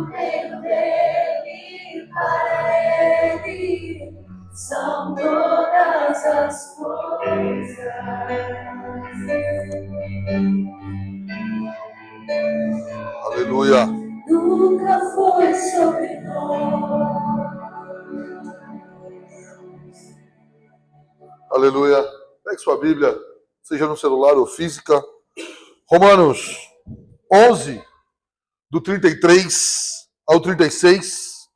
reino dele, para ele são todas as coisas. Aleluia. Nunca foi sobre nós. Aleluia. Pegue sua Bíblia, seja no celular ou física. Romanos 11, do 33 ao 36.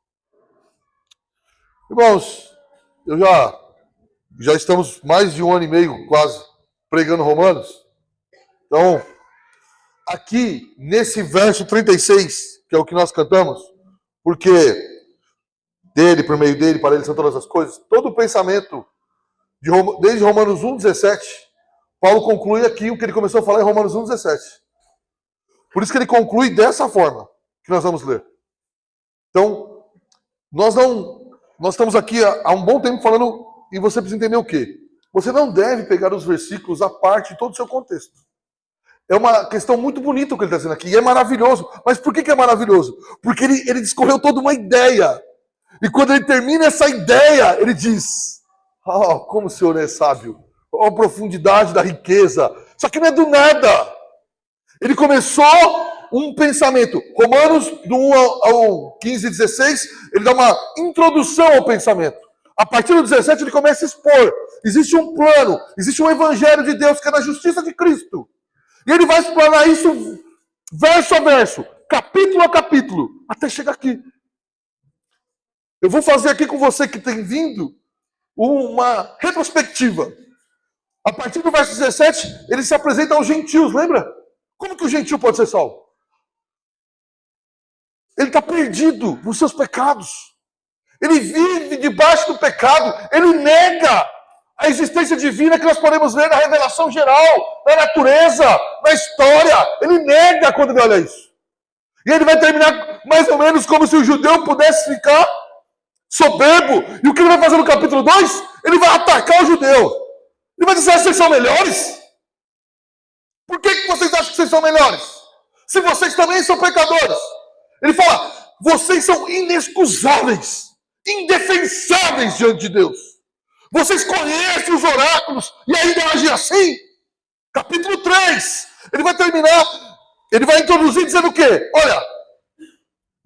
Irmãos, já estamos mais de 1 ano e meio quase pregando Romanos. Então, aqui nesse verso 36, que é o que nós cantamos, porque dele, por meio dele, para ele são todas as coisas, todo o pensamento, desde Romanos 1,17, Paulo conclui aqui o que ele começou a falar em Romanos 1,17. Por isso que ele conclui dessa forma, que nós vamos ler. Então, nós estamos aqui há um bom tempo falando, e você precisa entender o quê? Você não deve pegar os versículos à parte de todo o seu contexto. É uma questão muito bonita o que ele está dizendo aqui, e é maravilhoso. Mas por que é maravilhoso? Porque ele discorreu toda uma ideia. E quando ele termina essa ideia, ele diz: oh, como o Senhor é sábio, oh, a profundidade da riqueza. Só que não é do nada. Ele começou um pensamento. Romanos, do 1 ao 15 e 16, ele dá uma introdução ao pensamento. A partir do 17, ele começa a expor. Existe um plano, existe um evangelho de Deus que é na justiça de Cristo. E ele vai explanar isso verso a verso, capítulo a capítulo, até chegar aqui. Eu vou fazer aqui com você que tem vindo uma retrospectiva. A partir do verso 17, ele se apresenta aos gentios, lembra? Como que o gentio pode ser salvo? Ele está perdido nos seus pecados. Ele vive debaixo do pecado. Ele nega a existência divina que nós podemos ver na revelação geral, na natureza, na história. Ele nega quando ele olha isso. E ele vai terminar mais ou menos como se o judeu pudesse ficar soberbo. E o que ele vai fazer no capítulo 2? Ele vai atacar o judeu. Ele vai dizer: vocês são melhores? Por que vocês acham que vocês são melhores? Se vocês também são pecadores. Ele fala: vocês são inexcusáveis, indefensáveis diante de Deus. Vocês conhecem os oráculos e ainda agem assim? Capítulo 3. Ele vai terminar, ele vai introduzir dizendo o quê? Olha,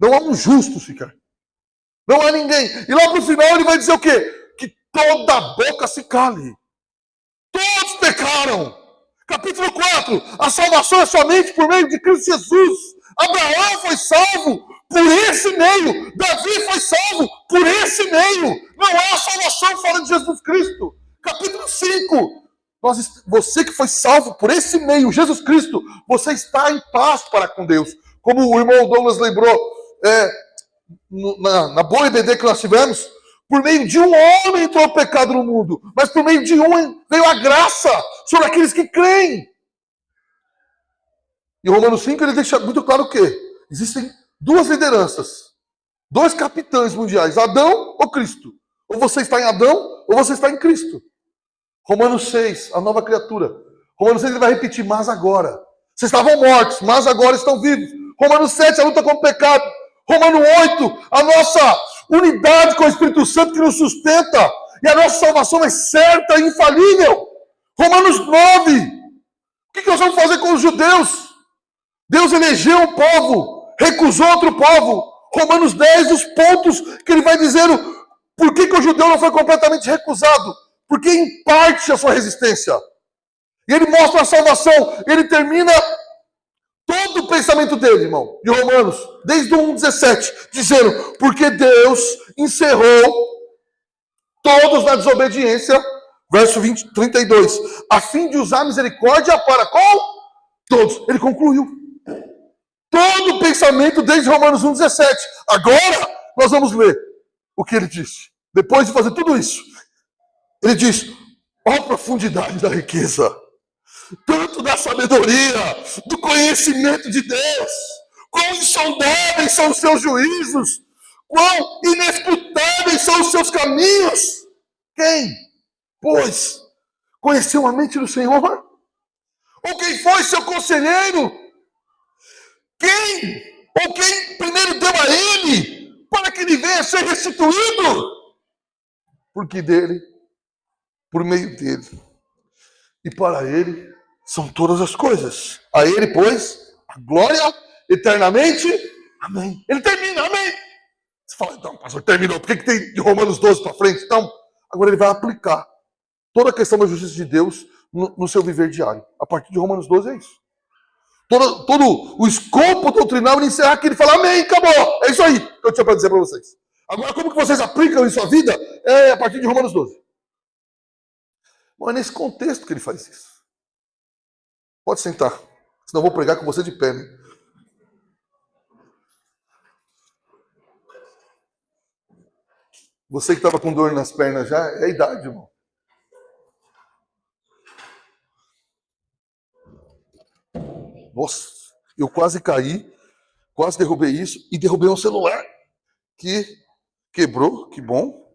não há um justo sequer. Não há ninguém. E lá pro final ele vai dizer o quê? Que toda boca se cale. Todos pecaram. Capítulo 4. A salvação é somente por meio de Cristo Jesus. Abraão foi salvo por esse meio. Davi foi salvo por esse meio. Não há salvação fora de Jesus Cristo. Capítulo 5. Você que foi salvo por esse meio, Jesus Cristo, você está em paz para com Deus. Como o irmão Douglas lembrou na boa EBD que nós tivemos, por meio de um homem entrou o pecado no mundo, mas por meio de um veio a graça sobre aqueles que creem. E Romanos 5 ele deixa muito claro o quê? Existem duas lideranças, dois capitães mundiais, Adão ou Cristo. Ou você está em Adão, ou você está em Cristo. Romanos 6, a nova criatura. Romanos 6 ele vai repetir: mas agora. Vocês estavam mortos, mas agora estão vivos. Romanos 7, a luta contra o pecado. Romanos 8, a nossa unidade com o Espírito Santo que nos sustenta. E a nossa salvação é certa e infalível. Romanos 9. O que nós vamos fazer com os judeus? Deus elegeu um povo, recusou outro povo. Romanos 10, os pontos que ele vai dizendo por que o judeu não foi completamente recusado. Porque em parte a sua resistência. E ele mostra a salvação. Ele termina todo o pensamento dele, irmão, de Romanos, desde o 1,17, dizendo: porque Deus encerrou todos na desobediência, verso 32, a fim de usar misericórdia para com todos. Ele concluiu todo o pensamento desde Romanos 1,17. Agora nós vamos ler o que ele disse. Depois de fazer tudo isso, ele diz: ó a profundidade da riqueza, tanto da sabedoria, do conhecimento de Deus, quão insondáveis são os seus juízos, quão inescrutáveis são os seus caminhos. Quem, pois, conheceu a mente do Senhor? Ou quem foi seu conselheiro? Quem primeiro deu a venha ser restituído, porque dele, por meio dele e para ele são todas as coisas. A ele, pois, a glória eternamente. Amém. Ele termina, amém. Você fala, então, pastor, terminou. Por que tem de Romanos 12 para frente? Então, agora ele vai aplicar toda a questão da justiça de Deus no seu viver diário. A partir de Romanos 12 é isso. Todo o escopo doutrinal ele encerra aqui, ele fala, amém, acabou. É isso aí que eu tinha para dizer para vocês. Agora, como que vocês aplicam em sua vida? É a partir de Romanos 12. Bom, é nesse contexto que ele faz isso. Pode sentar, senão eu vou pregar com você de pé, né? Você que estava com dor nas pernas já, é a idade, irmão. Nossa, eu quase caí, quase derrubei isso e derrubei um celular que quebrou, que bom.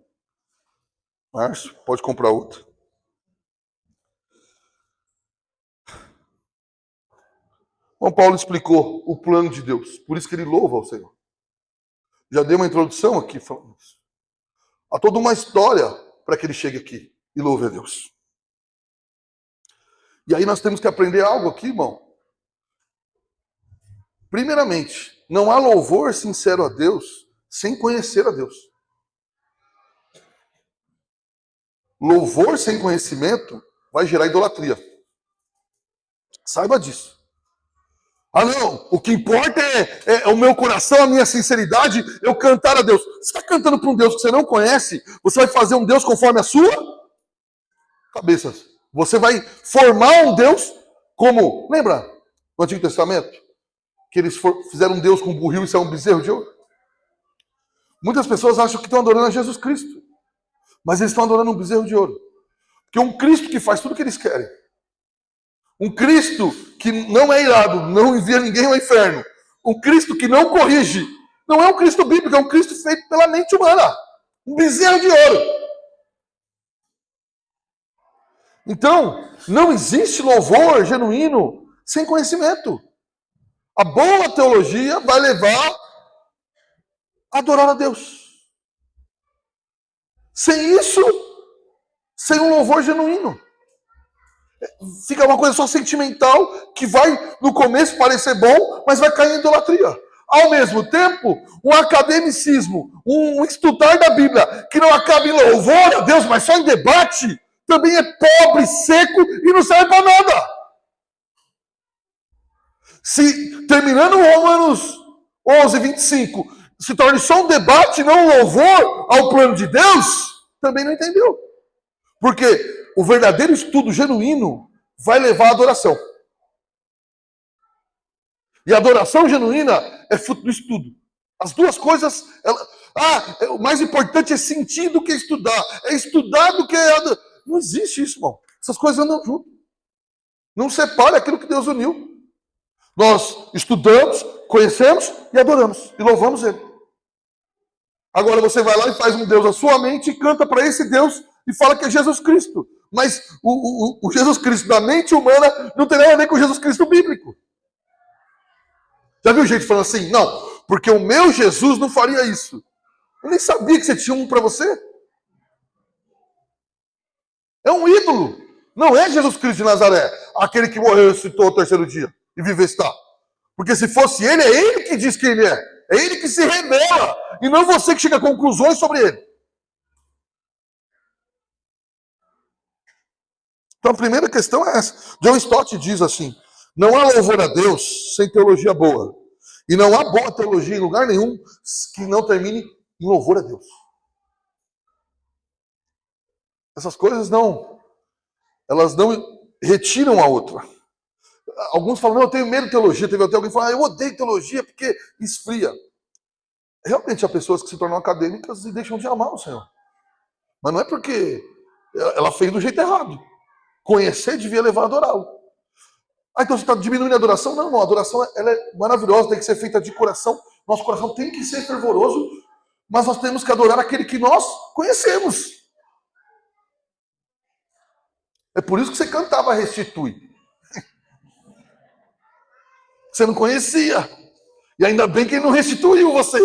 Márcio, pode comprar outro. Bom, Paulo explicou o plano de Deus, por isso que ele louva ao Senhor. Já dei uma introdução aqui falando isso. Há toda uma história para que ele chegue aqui e louve a Deus. E aí nós temos que aprender algo aqui, irmão. Primeiramente, não há louvor sincero a Deus sem conhecer a Deus. Louvor sem conhecimento vai gerar idolatria. Saiba disso. Ah, não, o que importa é o meu coração, a minha sinceridade, eu cantar a Deus. Você está cantando para um Deus que você não conhece, você vai fazer um Deus conforme a sua cabeça. Você vai formar um Deus como, lembra no Antigo Testamento? Que eles fizeram um Deus com um burril e saiu um bezerro de ouro? Muitas pessoas acham que estão adorando a Jesus Cristo, mas eles estão adorando um bezerro de ouro. Porque um Cristo que faz tudo o que eles querem. Um Cristo que não é irado, não envia ninguém ao inferno. Um Cristo que não corrige. Não é um Cristo bíblico, é um Cristo feito pela mente humana. Um bezerro de ouro. Então, não existe louvor genuíno sem conhecimento. A boa teologia vai levar a adorar a Deus. Sem isso, sem um louvor genuíno. Fica uma coisa só sentimental, que vai no começo parecer bom, mas vai cair em idolatria. Ao mesmo tempo, um academicismo, um estudar da Bíblia, que não acaba em louvor a Deus, mas só em debate, também é pobre, seco e não serve para nada. Se, terminando Romanos 11, 25, se torne só um debate, não um louvor ao plano de Deus, também não entendeu. Porque o verdadeiro estudo genuíno vai levar à adoração. E a adoração genuína é fruto do estudo. As duas coisas... o mais importante é sentir do que estudar. É estudar do que... Não existe isso, irmão. Essas coisas andam juntas. Não separa aquilo que Deus uniu. Nós estudamos, conhecemos e adoramos. E louvamos Ele. Agora você vai lá e faz um Deus à sua mente e canta para esse Deus e fala que é Jesus Cristo. Mas o Jesus Cristo da mente humana não tem nada a ver com o Jesus Cristo bíblico. Já viu gente falando assim? Não, porque o meu Jesus não faria isso. Eu nem sabia que você tinha um para você. É um ídolo. Não é Jesus Cristo de Nazaré, aquele que morreu e ressuscitou ao terceiro dia e vive está. Porque se fosse ele, é ele que diz que ele é. É ele que se revela. E não você que chega a conclusões sobre ele. Então a primeira questão é essa. John Stott diz assim: não há louvor a Deus sem teologia boa. E não há boa teologia em lugar nenhum que não termine em louvor a Deus. Essas coisas elas não retiram a outra. Alguns falam, não, eu tenho medo de teologia. Teve até alguém que falou, eu odeio teologia porque esfria. Realmente há pessoas que se tornam acadêmicas e deixam de amar o Senhor. Mas não é porque ela fez do jeito errado. Conhecer devia levar a adorá-lo. Então você está diminuindo a adoração? Não, a adoração ela é maravilhosa, tem que ser feita de coração. Nosso coração tem que ser fervoroso, mas nós temos que adorar aquele que nós conhecemos. É por isso que você cantava Restitui. Você não conhecia. E ainda bem que ele não restituiu você.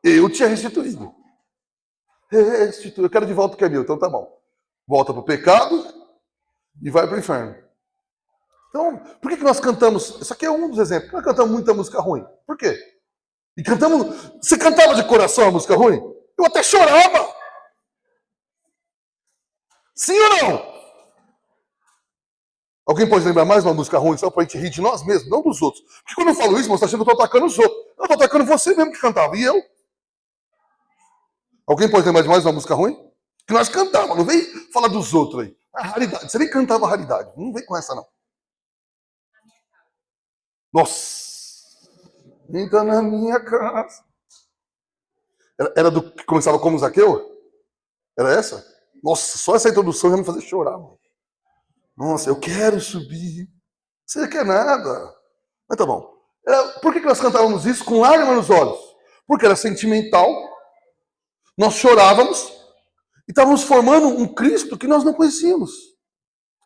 Eu tinha restituído. Eu quero de volta o que é meu, então tá bom. Volta pro pecado e vai pro inferno. Então, por que nós cantamos? Isso aqui é um dos exemplos. Por que nós cantamos muita música ruim? Por quê? E cantamos. Você cantava de coração a música ruim? Eu até chorava. Sim ou não? Alguém pode lembrar mais uma música ruim só pra gente rir de nós mesmos, não dos outros? Porque quando eu falo isso, você está achando que eu tô atacando os outros. Eu tô atacando você mesmo que cantava. E eu? Alguém pode lembrar de mais uma música ruim? Que nós cantávamos, não vem falar dos outros aí. A raridade. Você nem cantava a raridade. Não vem com essa, não. Nossa! Entra na minha casa. Era do que começava como Zaqueu? Era essa? Nossa, só essa introdução já me fazia chorar, mano. Nossa, eu quero subir. Você quer nada. Mas tá bom. Por que nós cantávamos isso com lágrimas nos olhos? Porque era sentimental. Nós chorávamos e estávamos formando um Cristo que nós não conhecíamos.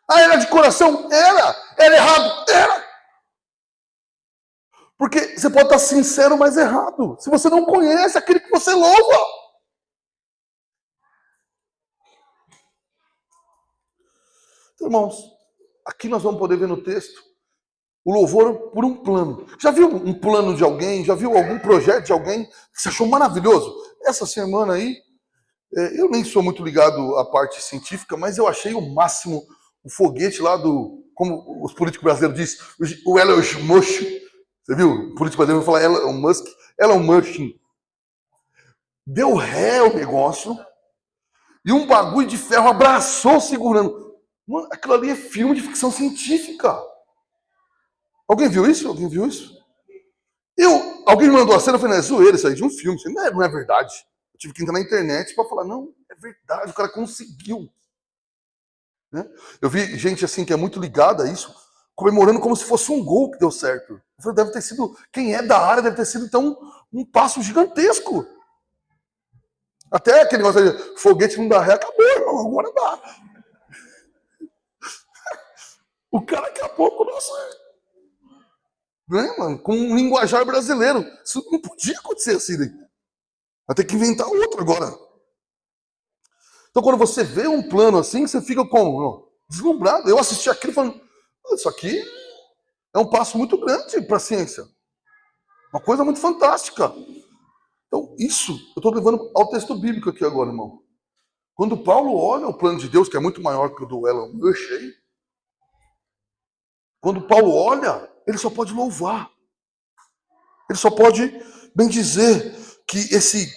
Ah, era de coração? Era. Era errado? Era. Porque você pode estar sincero, mas errado. Se você não conhece aquele que você louva. Então, irmãos, aqui nós vamos poder ver no texto o louvor por um plano. Já viu um plano de alguém? Já viu algum projeto de alguém que você achou maravilhoso? Essa semana aí, eu nem sou muito ligado à parte científica, mas eu achei o máximo o foguete lá do, como os políticos brasileiros dizem, o Elon Musk. Você viu? O político brasileiro vai falar Elon Musk. Deu ré o negócio e um bagulho de ferro abraçou segurando. Mano, aquilo ali é filme de ficção científica. Alguém viu isso? Alguém viu isso? Alguém me mandou a cena, eu falei, não, é zoeira isso aí, de um filme. Isso não é verdade. Eu tive que entrar na internet para falar, não, é verdade, o cara conseguiu. Né? Eu vi gente assim que é muito ligada a isso, comemorando como se fosse um gol que deu certo. Eu falei, deve ter sido, quem é da área deve ter sido então um passo gigantesco. Até aquele negócio de foguete não dá ré, acabou, irmão, agora dá. O cara acabou com o nosso... Né, mano? Com um linguajar brasileiro. Isso não podia acontecer assim. Né? Vai ter que inventar outro agora. Então, quando você vê um plano assim, você fica como? Deslumbrado. Eu assisti aquilo falando, isso aqui é um passo muito grande para a ciência. Uma coisa muito fantástica. Então, isso eu estou levando ao texto bíblico aqui agora, irmão. Quando Paulo olha o plano de Deus, que é muito maior que o do Elon Musk, quando Paulo olha, ele só pode louvar. Ele só pode bem dizer que esse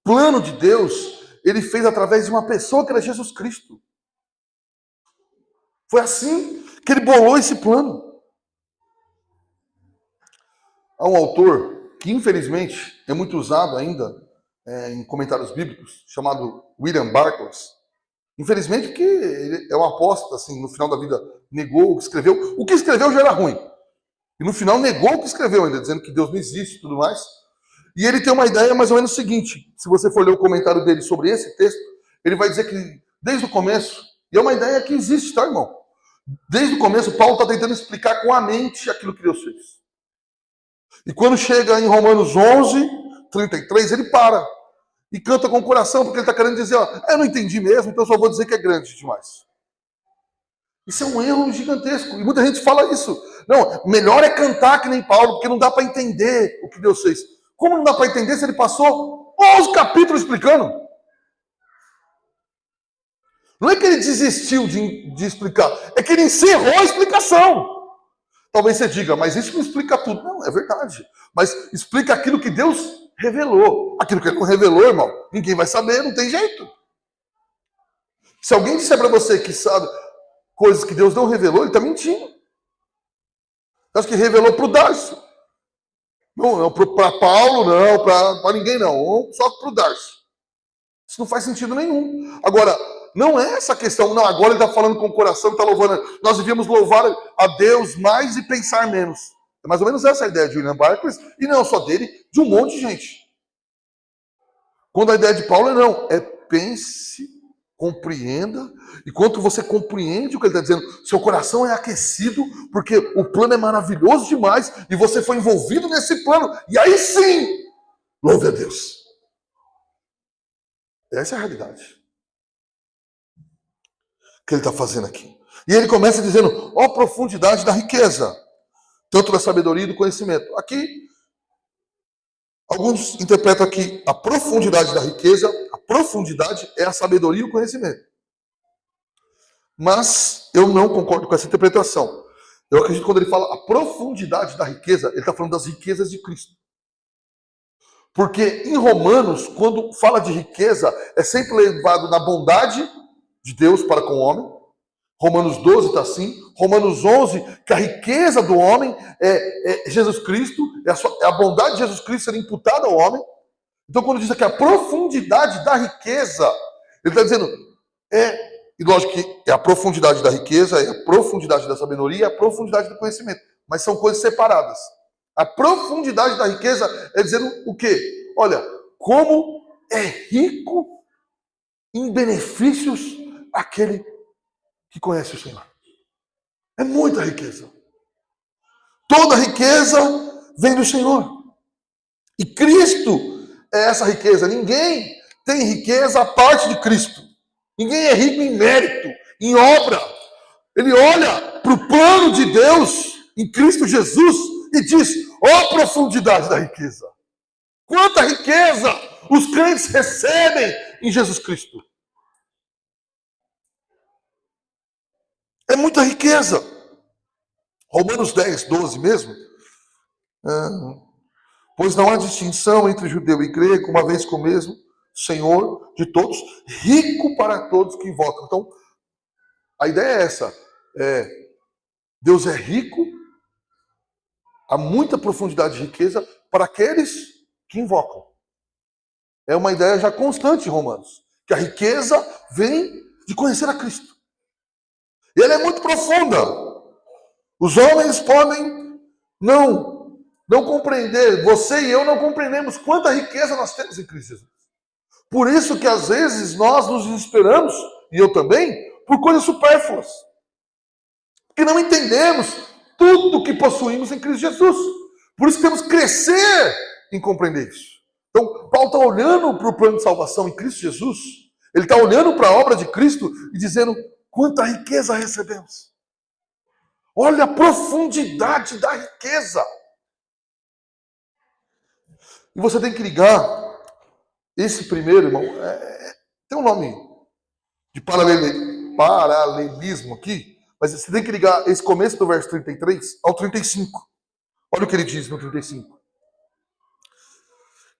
plano de Deus, ele fez através de uma pessoa que era Jesus Cristo. Foi assim que ele bolou esse plano. Há um autor que, infelizmente, é muito usado ainda em comentários bíblicos, chamado William Barclays. Infelizmente, porque ele é um apóstolo, assim, no final da vida negou o que escreveu. O que escreveu já era ruim. E no final negou o que escreveu ainda, dizendo que Deus não existe e tudo mais. E ele tem uma ideia mais ou menos seguinte. Se você for ler o comentário dele sobre esse texto, ele vai dizer que desde o começo, e é uma ideia que existe, tá, irmão? Desde o começo, Paulo está tentando explicar com a mente aquilo que Deus fez. E quando chega em Romanos 11, 33, ele para. E canta com o coração, porque ele está querendo dizer, ó, eu não entendi mesmo, então eu só vou dizer que é grande demais. Isso é um erro gigantesco. E muita gente fala isso. Não, melhor é cantar que nem Paulo, porque não dá para entender o que Deus fez. Como não dá para entender se ele passou 11 capítulos explicando? Não é que ele desistiu de explicar, é que ele encerrou a explicação. Talvez você diga, mas isso não explica tudo. Não, é verdade. Mas explica aquilo que Deus revelou. Aquilo que ele não revelou, irmão, ninguém vai saber, não tem jeito. Se alguém disser para você que sabe coisas que Deus não revelou, ele está mentindo. Acho que revelou para o Darcio. Não para Paulo, não, para ninguém, não. Só para o Darcio. Isso não faz sentido nenhum. Agora, não é essa questão. Não, agora ele está falando com o coração, está louvando. Nós devíamos louvar a Deus mais e pensar menos. É mais ou menos essa a ideia de William Barclays. E não só dele, de um monte de gente. Quando a ideia de Paulo é pense, compreenda. E quando você compreende o que ele está dizendo, seu coração é aquecido, porque o plano é maravilhoso demais, e você foi envolvido nesse plano. E aí sim, louve a Deus. Essa é a realidade que ele está fazendo aqui. E ele começa dizendo, ó profundidade da riqueza, tanto da sabedoria e do conhecimento. Aqui, alguns interpretam aqui a profundidade da riqueza, a profundidade é a sabedoria e o conhecimento. Mas eu não concordo com essa interpretação. Eu acredito que quando ele fala a profundidade da riqueza, ele está falando das riquezas de Cristo. Porque em Romanos, quando fala de riqueza, é sempre levado na bondade de Deus para com o homem. Romanos 12 está assim. Romanos 11, que a riqueza do homem é Jesus Cristo, é a bondade de Jesus Cristo ser imputada ao homem. Então, quando diz aqui a profundidade da riqueza, ele está dizendo, e lógico que é a profundidade da riqueza, é a profundidade da sabedoria, é a profundidade do conhecimento. Mas são coisas separadas. A profundidade da riqueza é dizendo o quê? Olha, como é rico em benefícios aquele que conhece o Senhor. É muita riqueza. Toda riqueza vem do Senhor. E Cristo é essa riqueza. Ninguém tem riqueza à parte de Cristo. Ninguém é rico em mérito, em obra. Ele olha para o plano de Deus em Cristo Jesus e diz, ó profundidade da riqueza. Quanta riqueza os crentes recebem em Jesus Cristo. É muita riqueza. Romanos 10, 12 mesmo. Pois não há distinção entre judeu e grego, uma vez com o mesmo Senhor de todos, rico para todos que invocam. Então, a ideia é essa. Deus é rico, há muita profundidade de riqueza para aqueles que invocam. É uma ideia já constante em Romanos, que a riqueza vem de conhecer a Cristo. E ela é muito profunda. Os homens podem não compreender, você e eu não compreendemos quanta riqueza nós temos em Cristo Jesus. Por isso que às vezes nós nos desesperamos, e eu também, por coisas supérfluas. Porque não entendemos tudo que possuímos em Cristo Jesus. Por isso temos que crescer em compreender isso. Então, Paulo está olhando para o plano de salvação em Cristo Jesus, ele está olhando para a obra de Cristo e dizendo, quanta riqueza recebemos. Olha a profundidade da riqueza. E você tem que ligar, esse primeiro, irmão, tem um nome de paralelismo aqui, mas você tem que ligar esse começo do verso 33 ao 35. Olha o que ele diz no 35.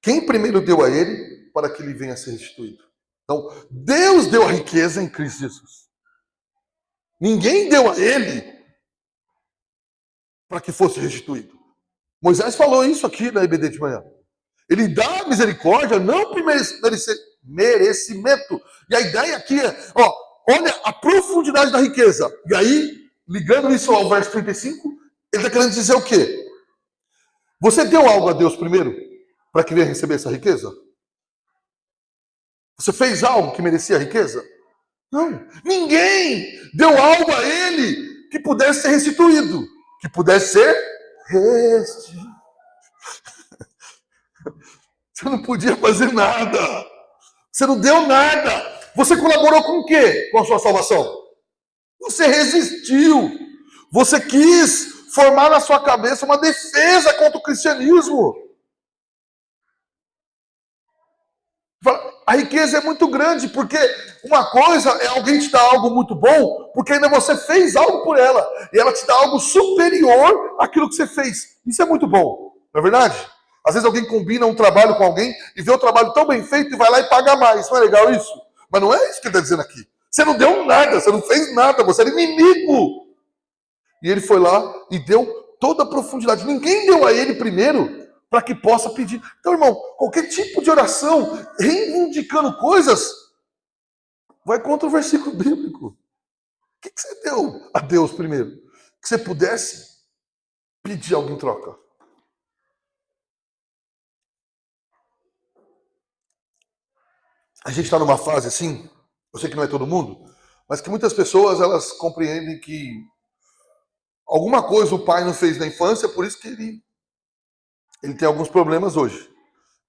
Quem primeiro deu a ele para que ele venha a ser restituído? Então, Deus deu a riqueza em Cristo Jesus. Ninguém deu a ele para que fosse restituído. Moisés falou isso aqui na EBD de manhã. Ele dá misericórdia não por merecimento. E a ideia aqui é, olha a profundidade da riqueza. E aí, ligando isso ao verso 35, ele está querendo dizer o quê? Você deu algo a Deus primeiro para que venha receber essa riqueza? Você fez algo que merecia a riqueza? Não. Ninguém deu algo a ele que pudesse ser restituído. Que pudesse ser restituído. Você não podia fazer nada. Você não deu nada. Você colaborou com o quê? Com a sua salvação? Você resistiu. Você quis formar na sua cabeça uma defesa contra o cristianismo. A riqueza é muito grande, porque uma coisa é alguém te dar algo muito bom, porque ainda você fez algo por ela, e ela te dá algo superior àquilo que você fez. Isso é muito bom, não é verdade? Às vezes alguém combina um trabalho com alguém e vê o trabalho tão bem feito e vai lá e paga mais. Não é legal isso? Mas não é isso que ele está dizendo aqui. Você não deu nada, você não fez nada, você era inimigo. E ele foi lá e deu toda a profundidade. Ninguém deu a ele primeiro para que possa pedir. Então, irmão, qualquer tipo de oração reivindicando coisas vai contra o versículo bíblico. O que você deu a Deus primeiro? Que você pudesse pedir algo em troca. A gente está numa fase assim, eu sei que não é todo mundo, mas que muitas pessoas elas compreendem que alguma coisa o pai não fez na infância, por isso que ele tem alguns problemas hoje.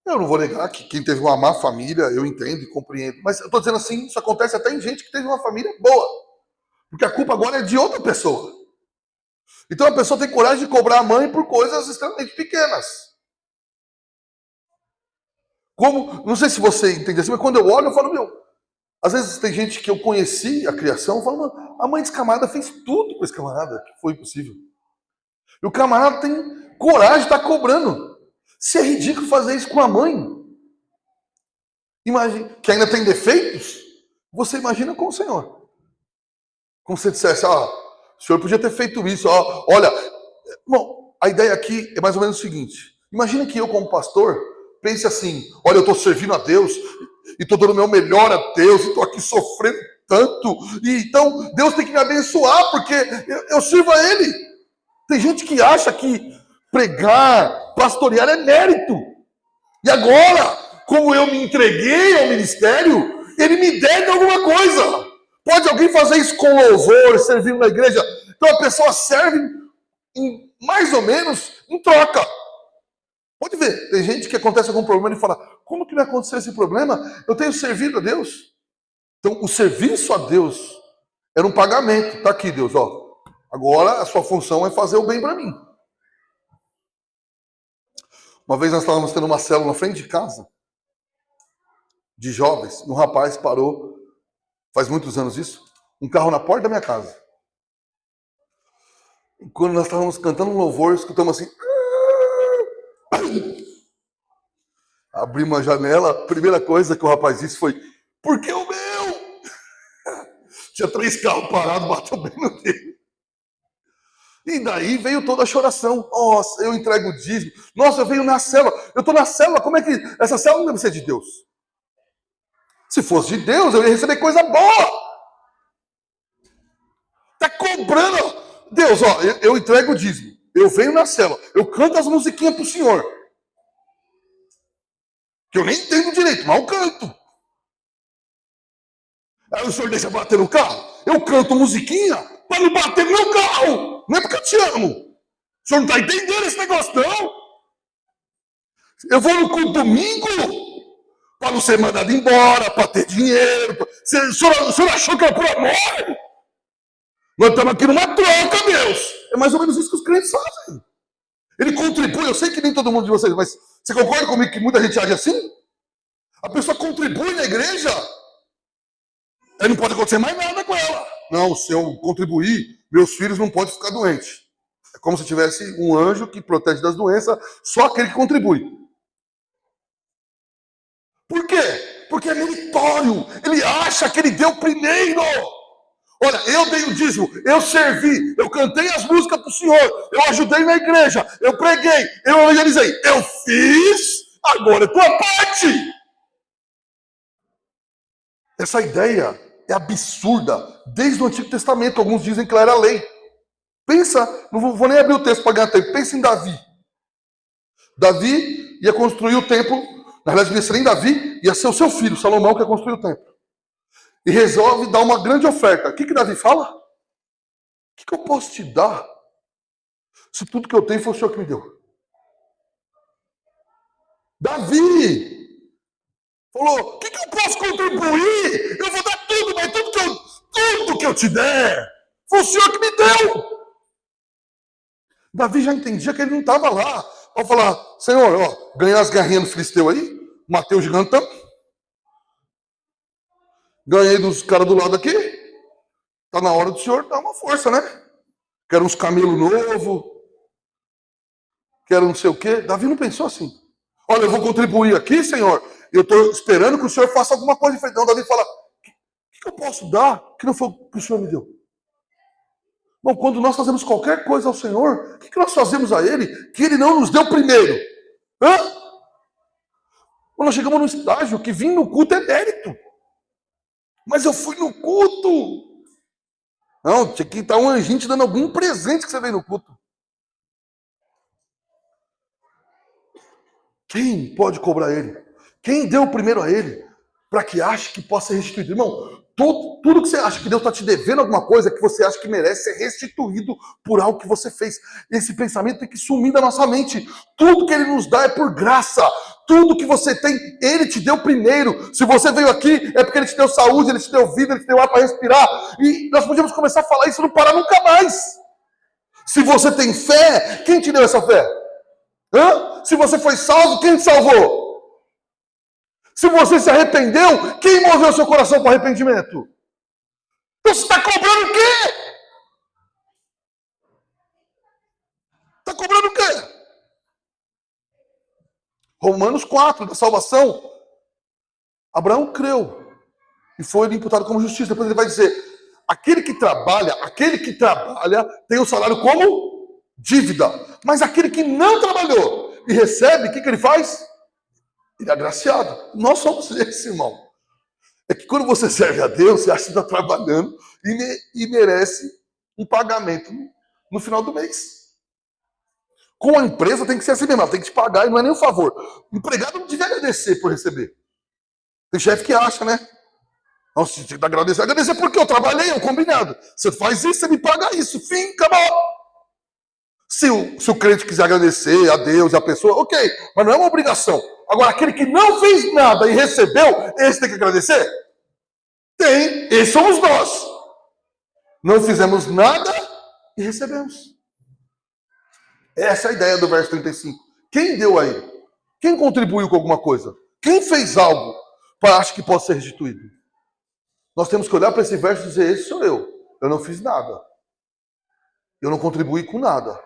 Eu não vou negar que quem teve uma má família, eu entendo e compreendo. Mas eu estou dizendo assim, isso acontece até em gente que teve uma família boa. Porque a culpa agora é de outra pessoa. Então a pessoa tem coragem de cobrar a mãe por coisas extremamente pequenas. Como, não sei se você entende assim, mas quando eu olho, eu falo, meu, às vezes tem gente que eu conheci a criação, eu falo, a mãe desse camarada fez tudo com esse camarada, que foi impossível. E o camarada tem coragem de estar cobrando. Se é ridículo fazer isso com a mãe, imagina, que ainda tem defeitos, você imagina com o Senhor. Como se você dissesse, o Senhor podia ter feito isso, olha. Bom, a ideia aqui é mais ou menos o seguinte, imagina que eu como pastor, pense assim, olha, eu estou servindo a Deus, e estou dando o meu melhor a Deus, e estou aqui sofrendo tanto, e então Deus tem que me abençoar, porque eu sirvo a Ele. Tem gente que acha que pregar, pastorear é mérito. E agora, como eu me entreguei ao ministério, Ele me deve alguma coisa. Pode alguém fazer isso com louvor, servindo na igreja? Então a pessoa serve mais ou menos em troca. Pode ver, tem gente que acontece algum problema e fala, como que vai acontecer esse problema? Eu tenho servido a Deus. Então o serviço a Deus era um pagamento. Tá aqui, Deus, agora a sua função é fazer o bem para mim. Uma vez nós estávamos tendo uma célula na frente de casa, de jovens, e um rapaz parou, faz muitos anos isso, um carro na porta da minha casa. E quando nós estávamos cantando um louvor, escutamos assim, abrimos a janela, a primeira coisa que o rapaz disse foi, por que o meu? Tinha 3 carros parados, bateu bem no dele. E daí veio toda a choração. Nossa, eu entrego o dízimo. Nossa, eu venho na célula. Eu estou na célula, como é que... Essa célula não deve ser de Deus. Se fosse de Deus, eu ia receber coisa boa. Tá cobrando. Deus, eu entrego o dízimo. Eu venho na célula. Eu canto as musiquinhas pro Senhor. Que eu nem entendo direito, mas eu canto. Aí o Senhor deixa bater no carro. Eu canto musiquinha para não bater no meu carro. Não é porque eu te amo. O senhor não está entendendo esse negócio, não? Eu vou no culto domingo para não ser mandado embora, para ter dinheiro. O senhor achou que era por amor? Nós estamos aqui numa troca, Deus. É mais ou menos isso que os crentes fazem. Ele contribui, eu sei que nem todo mundo de vocês, mas você concorda comigo que muita gente age assim? A pessoa contribui na igreja, aí não pode acontecer mais nada com ela. Não, se eu contribuir, meus filhos não podem ficar doentes. É como se tivesse um anjo que protege das doenças, só aquele que contribui. Por quê? Porque é meritório. Ele acha que ele deu primeiro. Olha, eu dei o dízimo, eu servi, eu cantei as músicas para o Senhor, eu ajudei na igreja, eu preguei, eu evangelizei. Eu fiz, agora é tua parte. Essa ideia é absurda, desde o Antigo Testamento. Alguns dizem que ela era lei. Pensa, não vou nem abrir o texto para ganhar tempo, pensa em Davi. Davi ia construir o templo, na verdade não ia ser nem Davi, ia ser o seu filho, Salomão, que ia construir o templo. E resolve dar uma grande oferta. O que Davi fala? O que eu posso te dar se tudo que eu tenho foi o Senhor que me deu? Davi falou, o que eu posso contribuir? Eu vou dar tudo, mas tudo que eu te der, foi o Senhor que me deu. Davi já entendia que ele não estava lá para falar, Senhor, ganhar as guerrinhas do Filisteu aí, matei o gigantão, ganhei dos caras do lado aqui, tá na hora do Senhor dar uma força, né? Quero uns camelos novos, quero não sei o quê. Davi não pensou assim. Olha, eu vou contribuir aqui, Senhor, eu estou esperando que o Senhor faça alguma coisa diferente. Não, Davi fala, o que eu posso dar que não foi o que o Senhor me deu? Bom, quando nós fazemos qualquer coisa ao Senhor, o que nós fazemos a Ele que Ele não nos deu primeiro? Quando nós chegamos num estágio que vir no culto é mérito. Mas eu fui no culto. Não, tinha que estar um anjinho te dando algum presente que você veio no culto. Quem pode cobrar Ele? Quem deu primeiro a Ele? Para que ache que possa ser restituído. Irmão, tudo que você acha que Deus está te devendo alguma coisa, que você acha que merece ser restituído por algo que você fez. Esse pensamento tem que sumir da nossa mente. Tudo que Ele nos dá é por graça. Tudo que você tem, Ele te deu primeiro. Se você veio aqui, é porque Ele te deu saúde, Ele te deu vida, Ele te deu ar para respirar. E nós podíamos começar a falar isso e não parar nunca mais. Se você tem fé, quem te deu essa fé? Se você foi salvo, quem te salvou? Se você se arrependeu, quem moveu seu coração para o arrependimento? Então você está cobrando o quê? Está cobrando o quê? Romanos 4, da salvação. Abraão creu e foi imputado como justiça. Depois ele vai dizer, aquele que trabalha tem o salário como dívida. Mas aquele que não trabalhou e recebe, o que ele faz? Ele é agraciado. Nós somos esse, irmão. É que quando você serve a Deus, você acha que está trabalhando e merece um pagamento no final do mês. Com a empresa tem que ser assim mesmo, ela tem que te pagar e não é nem um favor. O empregado não devia agradecer por receber. Tem chefe que acha, né? Nossa, você tem que agradecer. Agradecer porque eu trabalhei, é um combinado. Você faz isso, você me paga isso. Fim, acabou. Se o crente quiser agradecer a Deus e a pessoa, ok. Mas não é uma obrigação. Agora, aquele que não fez nada e recebeu, esse tem que agradecer? Tem. Esses somos nós. Não fizemos nada e recebemos. Essa é a ideia do verso 35. Quem deu a ele? Quem contribuiu com alguma coisa? Quem fez algo para achar que pode ser restituído? Nós temos que olhar para esse verso e dizer, esse sou eu. Eu não fiz nada. Eu não contribuí com nada.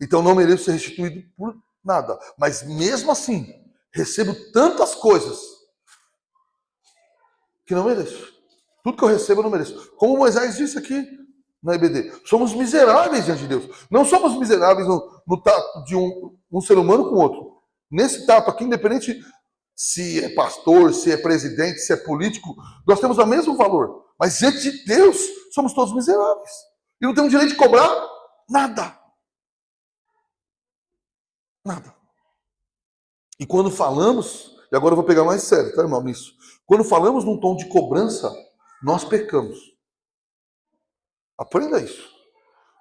Então não mereço ser restituído por nada. Mas mesmo assim, recebo tantas coisas que não mereço. Tudo que eu recebo eu não mereço. Como Moisés disse aqui na EBD, somos miseráveis diante de Deus. Não somos miseráveis no tato de um ser humano com o outro. Nesse tato aqui, independente se é pastor, se é presidente, se é político, nós temos o mesmo valor. Mas diante de Deus, somos todos miseráveis. E não temos direito de cobrar nada. Nada. E quando falamos, e agora eu vou pegar mais sério, tá, irmão, nisso. Quando falamos num tom de cobrança, nós pecamos. Aprenda isso.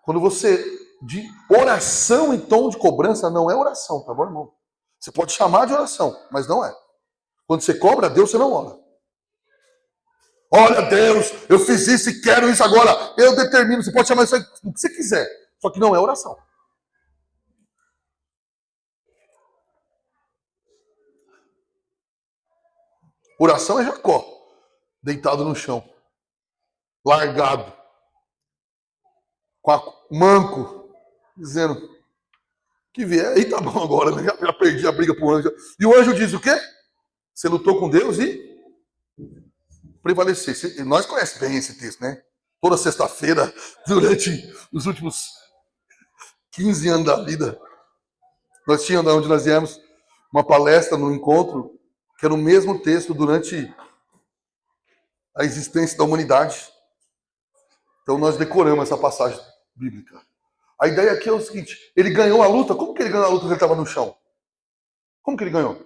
Quando você, de oração em tom de cobrança, não é oração, tá bom, irmão? Você pode chamar de oração, mas não é. Quando você cobra a Deus, você não ora. Olha, Deus, eu fiz isso e quero isso agora. Eu determino. Você pode chamar isso aí o que você quiser. Só que não é oração. Oração é Jacó, deitado no chão, largado, manco, dizendo que vier, aí tá bom agora, né? Já perdi a briga pro anjo. E o anjo diz o quê? Você lutou com Deus e prevalecer. Nós conhecemos bem esse texto, né? Toda sexta-feira, durante os últimos 15 anos da vida, nós tínhamos, onde nós viemos, uma palestra no encontro, que era o mesmo texto durante a existência da humanidade. Então nós decoramos essa passagem bíblica. A ideia aqui é o seguinte, ele ganhou a luta. Como que ele ganhou a luta se ele estava no chão? Como que ele ganhou?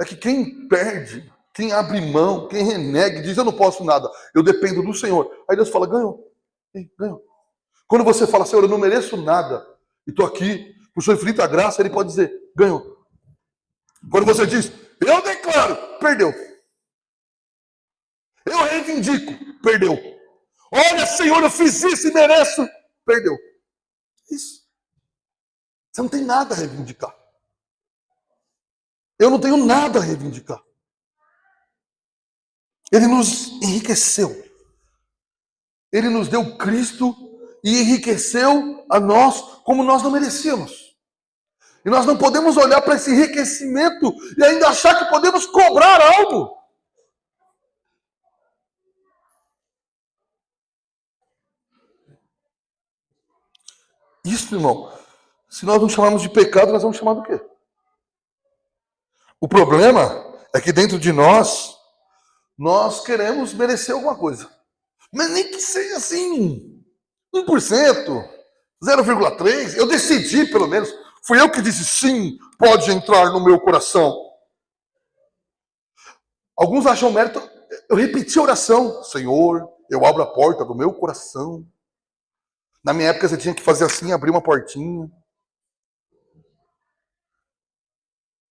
É que quem perde, quem abre mão, quem renega, diz eu não posso nada, eu dependo do Senhor. Aí Deus fala, ganhou. Ganhou. Quando você fala, Senhor, eu não mereço nada, e estou aqui, por sua infinita graça, ele pode dizer, ganhou. Quando você diz, eu declaro, perdeu. Eu reivindico, perdeu. Olha, Senhor, eu fiz isso e mereço, perdeu. Isso. Você não tem nada a reivindicar. Eu não tenho nada a reivindicar. Ele nos enriqueceu. Ele nos deu Cristo e enriqueceu a nós como nós não merecíamos. E nós não podemos olhar para esse enriquecimento e ainda achar que podemos cobrar algo. Isso, irmão, se nós não chamarmos de pecado, nós vamos chamar do quê? O problema é que dentro de nós queremos merecer alguma coisa. Mas nem que seja assim, 1%, 0,3%. Eu decidi, pelo menos. Fui eu que disse, sim, pode entrar no meu coração. Alguns acham mérito. Eu repeti a oração. Senhor, eu abro a porta do meu coração. Na minha época você tinha que fazer assim, abrir uma portinha.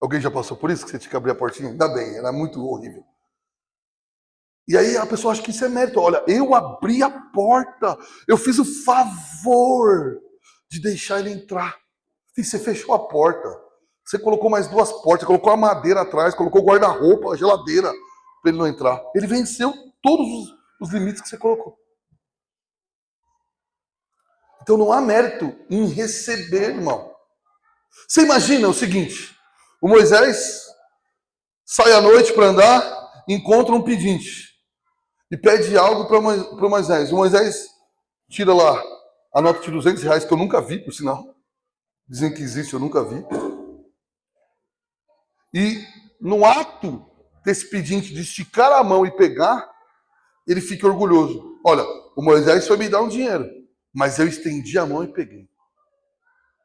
Alguém já passou por isso? Que você tinha que abrir a portinha? Ainda bem, era muito horrível. E aí a pessoa acha que isso é mérito. Olha, eu abri a porta. Eu fiz o favor de deixar ele entrar. Você fechou a porta. Você colocou mais 2 portas, colocou a madeira atrás, colocou o guarda-roupa, a geladeira, para ele não entrar. Ele venceu todos os limites que você colocou. Então não há mérito em receber, irmão. Você imagina o seguinte: o Moisés sai à noite para andar, encontra um pedinte e pede algo para o Moisés. O Moisés tira lá a nota de R$200, que eu nunca vi, por sinal. Dizem que existe, eu nunca vi. E no ato desse pedinte de esticar a mão e pegar, ele fica orgulhoso. Olha, o Moisés foi me dar um dinheiro, mas eu estendi a mão e peguei.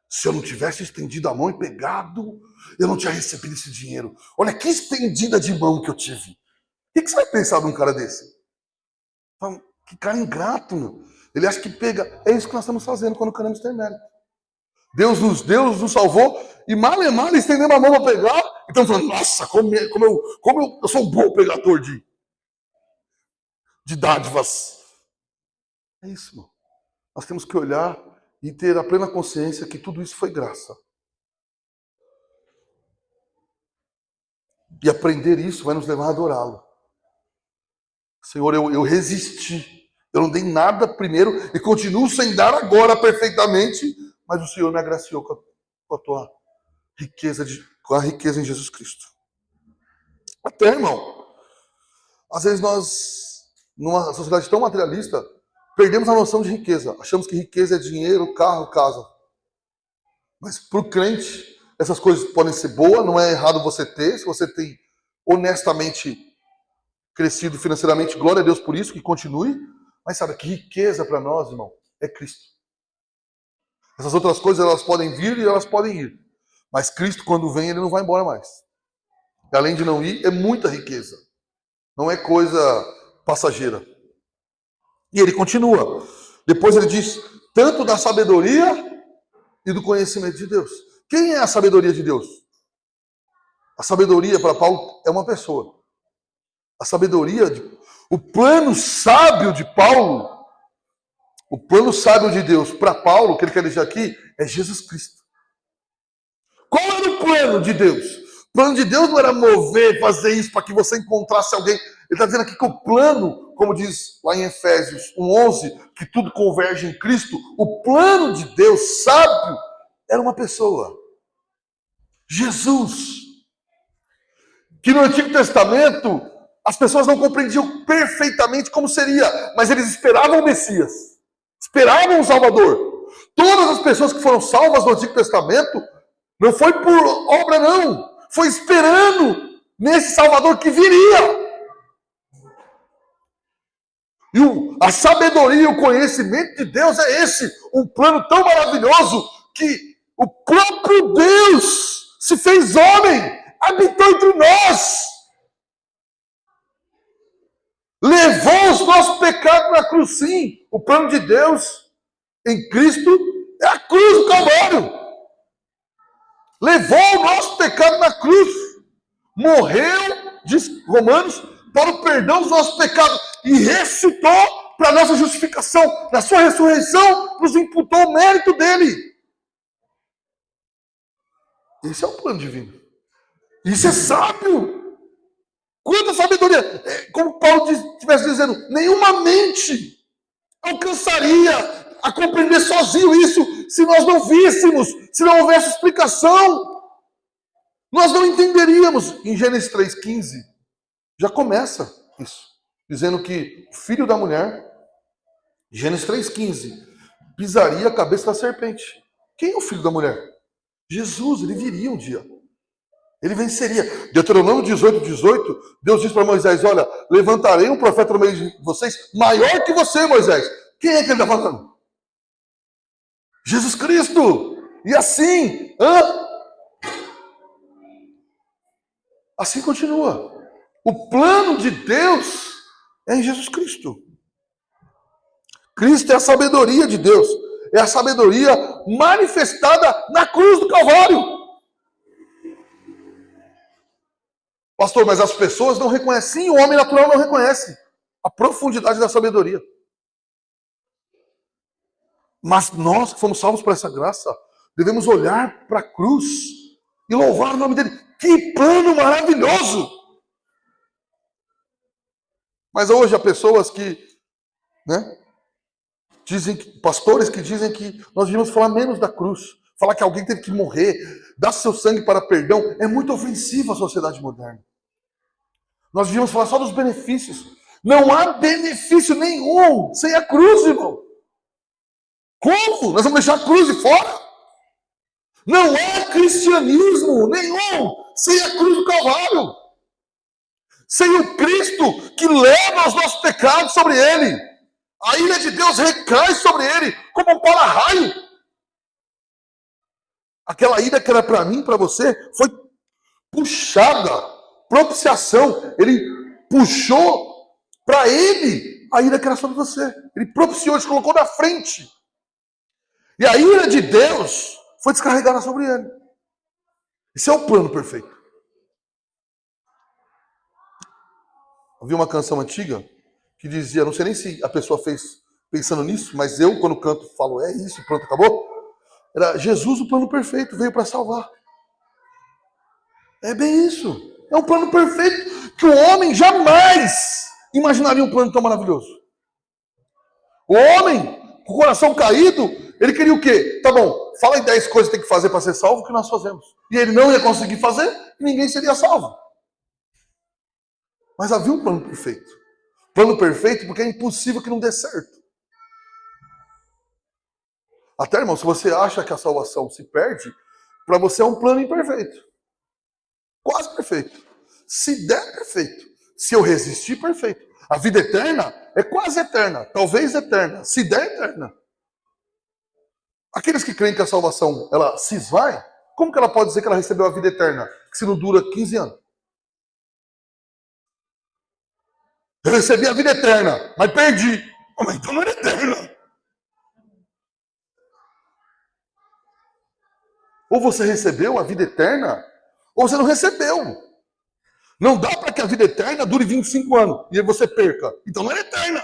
Se eu não tivesse estendido a mão e pegado, eu não tinha recebido esse dinheiro. Olha que estendida de mão que eu tive. O que você vai pensar de um cara desse? Que cara ingrato, meu. Ele acha que pega. É isso que nós estamos fazendo quando queremos ter mérito. Deus nos salvou e mal e mal estendemos a mão para pegar. Então falando, nossa, como eu sou um bom pegador de dádivas. É isso, irmão. Nós temos que olhar e ter a plena consciência que tudo isso foi graça. E aprender isso vai nos levar a adorá-lo. Senhor, eu resisti. Eu não dei nada primeiro e continuo sem dar agora perfeitamente, mas o Senhor me agraciou com a tua riqueza, com a riqueza em Jesus Cristo. Até, irmão, às vezes nós, numa sociedade tão materialista, perdemos a noção de riqueza. Achamos que riqueza é dinheiro, carro, casa. Mas para o crente, essas coisas podem ser boas, não é errado você ter. Se você tem honestamente crescido financeiramente, glória a Deus por isso, que continue. Mas sabe que riqueza para nós, irmão, é Cristo. Essas outras coisas, elas podem vir e elas podem ir. Mas Cristo, quando vem, ele não vai embora mais. E além de não ir, é muita riqueza. Não é coisa passageira. E ele continua. Depois ele diz, tanto da sabedoria e do conhecimento de Deus. Quem é a sabedoria de Deus? A sabedoria para Paulo é uma pessoa. A sabedoria, o plano sábio de Paulo, o plano sábio de Deus para Paulo, que ele quer dizer aqui, é Jesus Cristo. Qual era o plano de Deus? O plano de Deus não era mover, fazer isso para que você encontrasse alguém. Ele está dizendo aqui que o plano, como diz lá em Efésios 1:11, que tudo converge em Cristo, o plano de Deus sábio era uma pessoa. Jesus. Que no Antigo Testamento as pessoas não compreendiam perfeitamente como seria, mas eles esperavam o Messias, esperavam o Salvador. Todas as pessoas que foram salvas no Antigo Testamento, não foi por obra não, foi esperando nesse Salvador que viria. E a sabedoria e o conhecimento de Deus é esse, um plano tão maravilhoso que o próprio Deus se fez homem, habitou entre nós, levou os nossos pecados na cruz, sim. O plano de Deus em Cristo é a cruz do Calvário. Levou o nosso pecado na cruz, morreu, diz Romanos, para o perdão dos nossos pecados e ressuscitou para a nossa justificação. Na sua ressurreição, nos imputou o mérito dele. Esse é o plano divino. Isso é sábio. Quanta sabedoria. Como Paulo estivesse dizendo, nenhuma mente alcançaria a compreender sozinho isso se nós não víssemos, se não houvesse explicação. Nós não entenderíamos. Em Gênesis 3,15, já começa isso, dizendo que o filho da mulher, Gênesis 3,15, pisaria a cabeça da serpente. Quem é o filho da mulher? Jesus, ele viria um dia. Ele venceria. Deuteronômio 18:18, Deus diz para Moisés, olha, levantarei um profeta no meio de vocês, maior que você, Moisés. Quem é que ele está falando? Jesus Cristo. E assim, assim continua. O plano de Deus é em Jesus Cristo. Cristo é a sabedoria de Deus. É a sabedoria manifestada na cruz do Calvário. Pastor, mas as pessoas não reconhecem. Sim, o homem natural não reconhece a profundidade da sabedoria. Mas nós que fomos salvos por essa graça, devemos olhar para a cruz e louvar o nome dele. Que plano maravilhoso! Mas hoje há pessoas que, né, dizem que, pastores que dizem que nós devíamos falar menos da cruz. Falar que alguém teve que morrer, dar seu sangue para perdão, é muito ofensivo à sociedade moderna. Nós devíamos falar só dos benefícios. Não há benefício nenhum sem a cruz, irmão. Como? Nós vamos deixar a cruz de fora? Não há cristianismo nenhum sem a cruz do Calvário. Sem o Cristo que leva os nossos pecados sobre ele. A ira de Deus recai sobre ele como um para-raio. Aquela ira que era para mim, para você, foi puxada. Propiciação. Ele puxou para ele a ira que era sobre você. Ele propiciou, ele se colocou na frente. E a ira de Deus foi descarregada sobre ele. Esse é o plano perfeito. Havia uma canção antiga que dizia, não sei nem se a pessoa fez pensando nisso, mas eu, quando canto, falo, é isso, pronto, acabou. Era Jesus, o plano perfeito, veio para salvar. É bem isso. É um plano perfeito que o homem jamais imaginaria um plano tão maravilhoso. O homem, com o coração caído, ele queria o quê? Tá bom, fala em 10 coisas que tem que fazer para ser salvo, que nós fazemos. E ele não ia conseguir fazer, e ninguém seria salvo. Mas havia um plano perfeito. Plano perfeito porque é impossível que não dê certo. Até, irmão, se você acha que a salvação se perde, para você é um plano imperfeito. Quase perfeito. Se der, perfeito. Se eu resistir, perfeito. A vida eterna é quase eterna. Talvez eterna. Se der, eterna. Aqueles que creem que a salvação, ela se esvai, como que ela pode dizer que ela recebeu a vida eterna? Se não dura 15 anos. Eu recebi a vida eterna, mas perdi. Mas então não era eterna. Ou você recebeu a vida eterna, ou você não recebeu. Não dá para que a vida eterna dure 25 anos e aí você perca. Então não é eterna.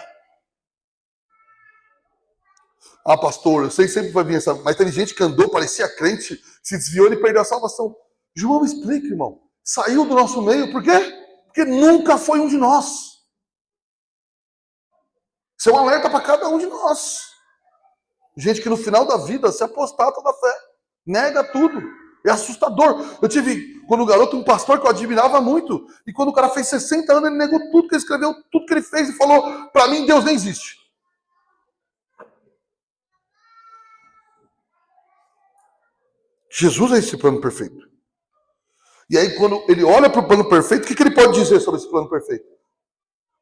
Ah, pastor, eu sei que sempre vai vir essa... Mas tem gente que andou, parecia crente, se desviou e perdeu a salvação. João, me explica, irmão. Saiu do nosso meio, por quê? Porque nunca foi um de nós. Isso é um alerta para cada um de nós. Gente que no final da vida se apostata da fé. Nega tudo. É assustador. Eu tive, quando garoto, um pastor que eu admirava muito. E quando o cara fez 60 anos, ele negou tudo que ele escreveu, tudo que ele fez e falou, para mim, Deus nem existe. Jesus é esse plano perfeito. E aí, quando ele olha para o plano perfeito, o que ele pode dizer sobre esse plano perfeito?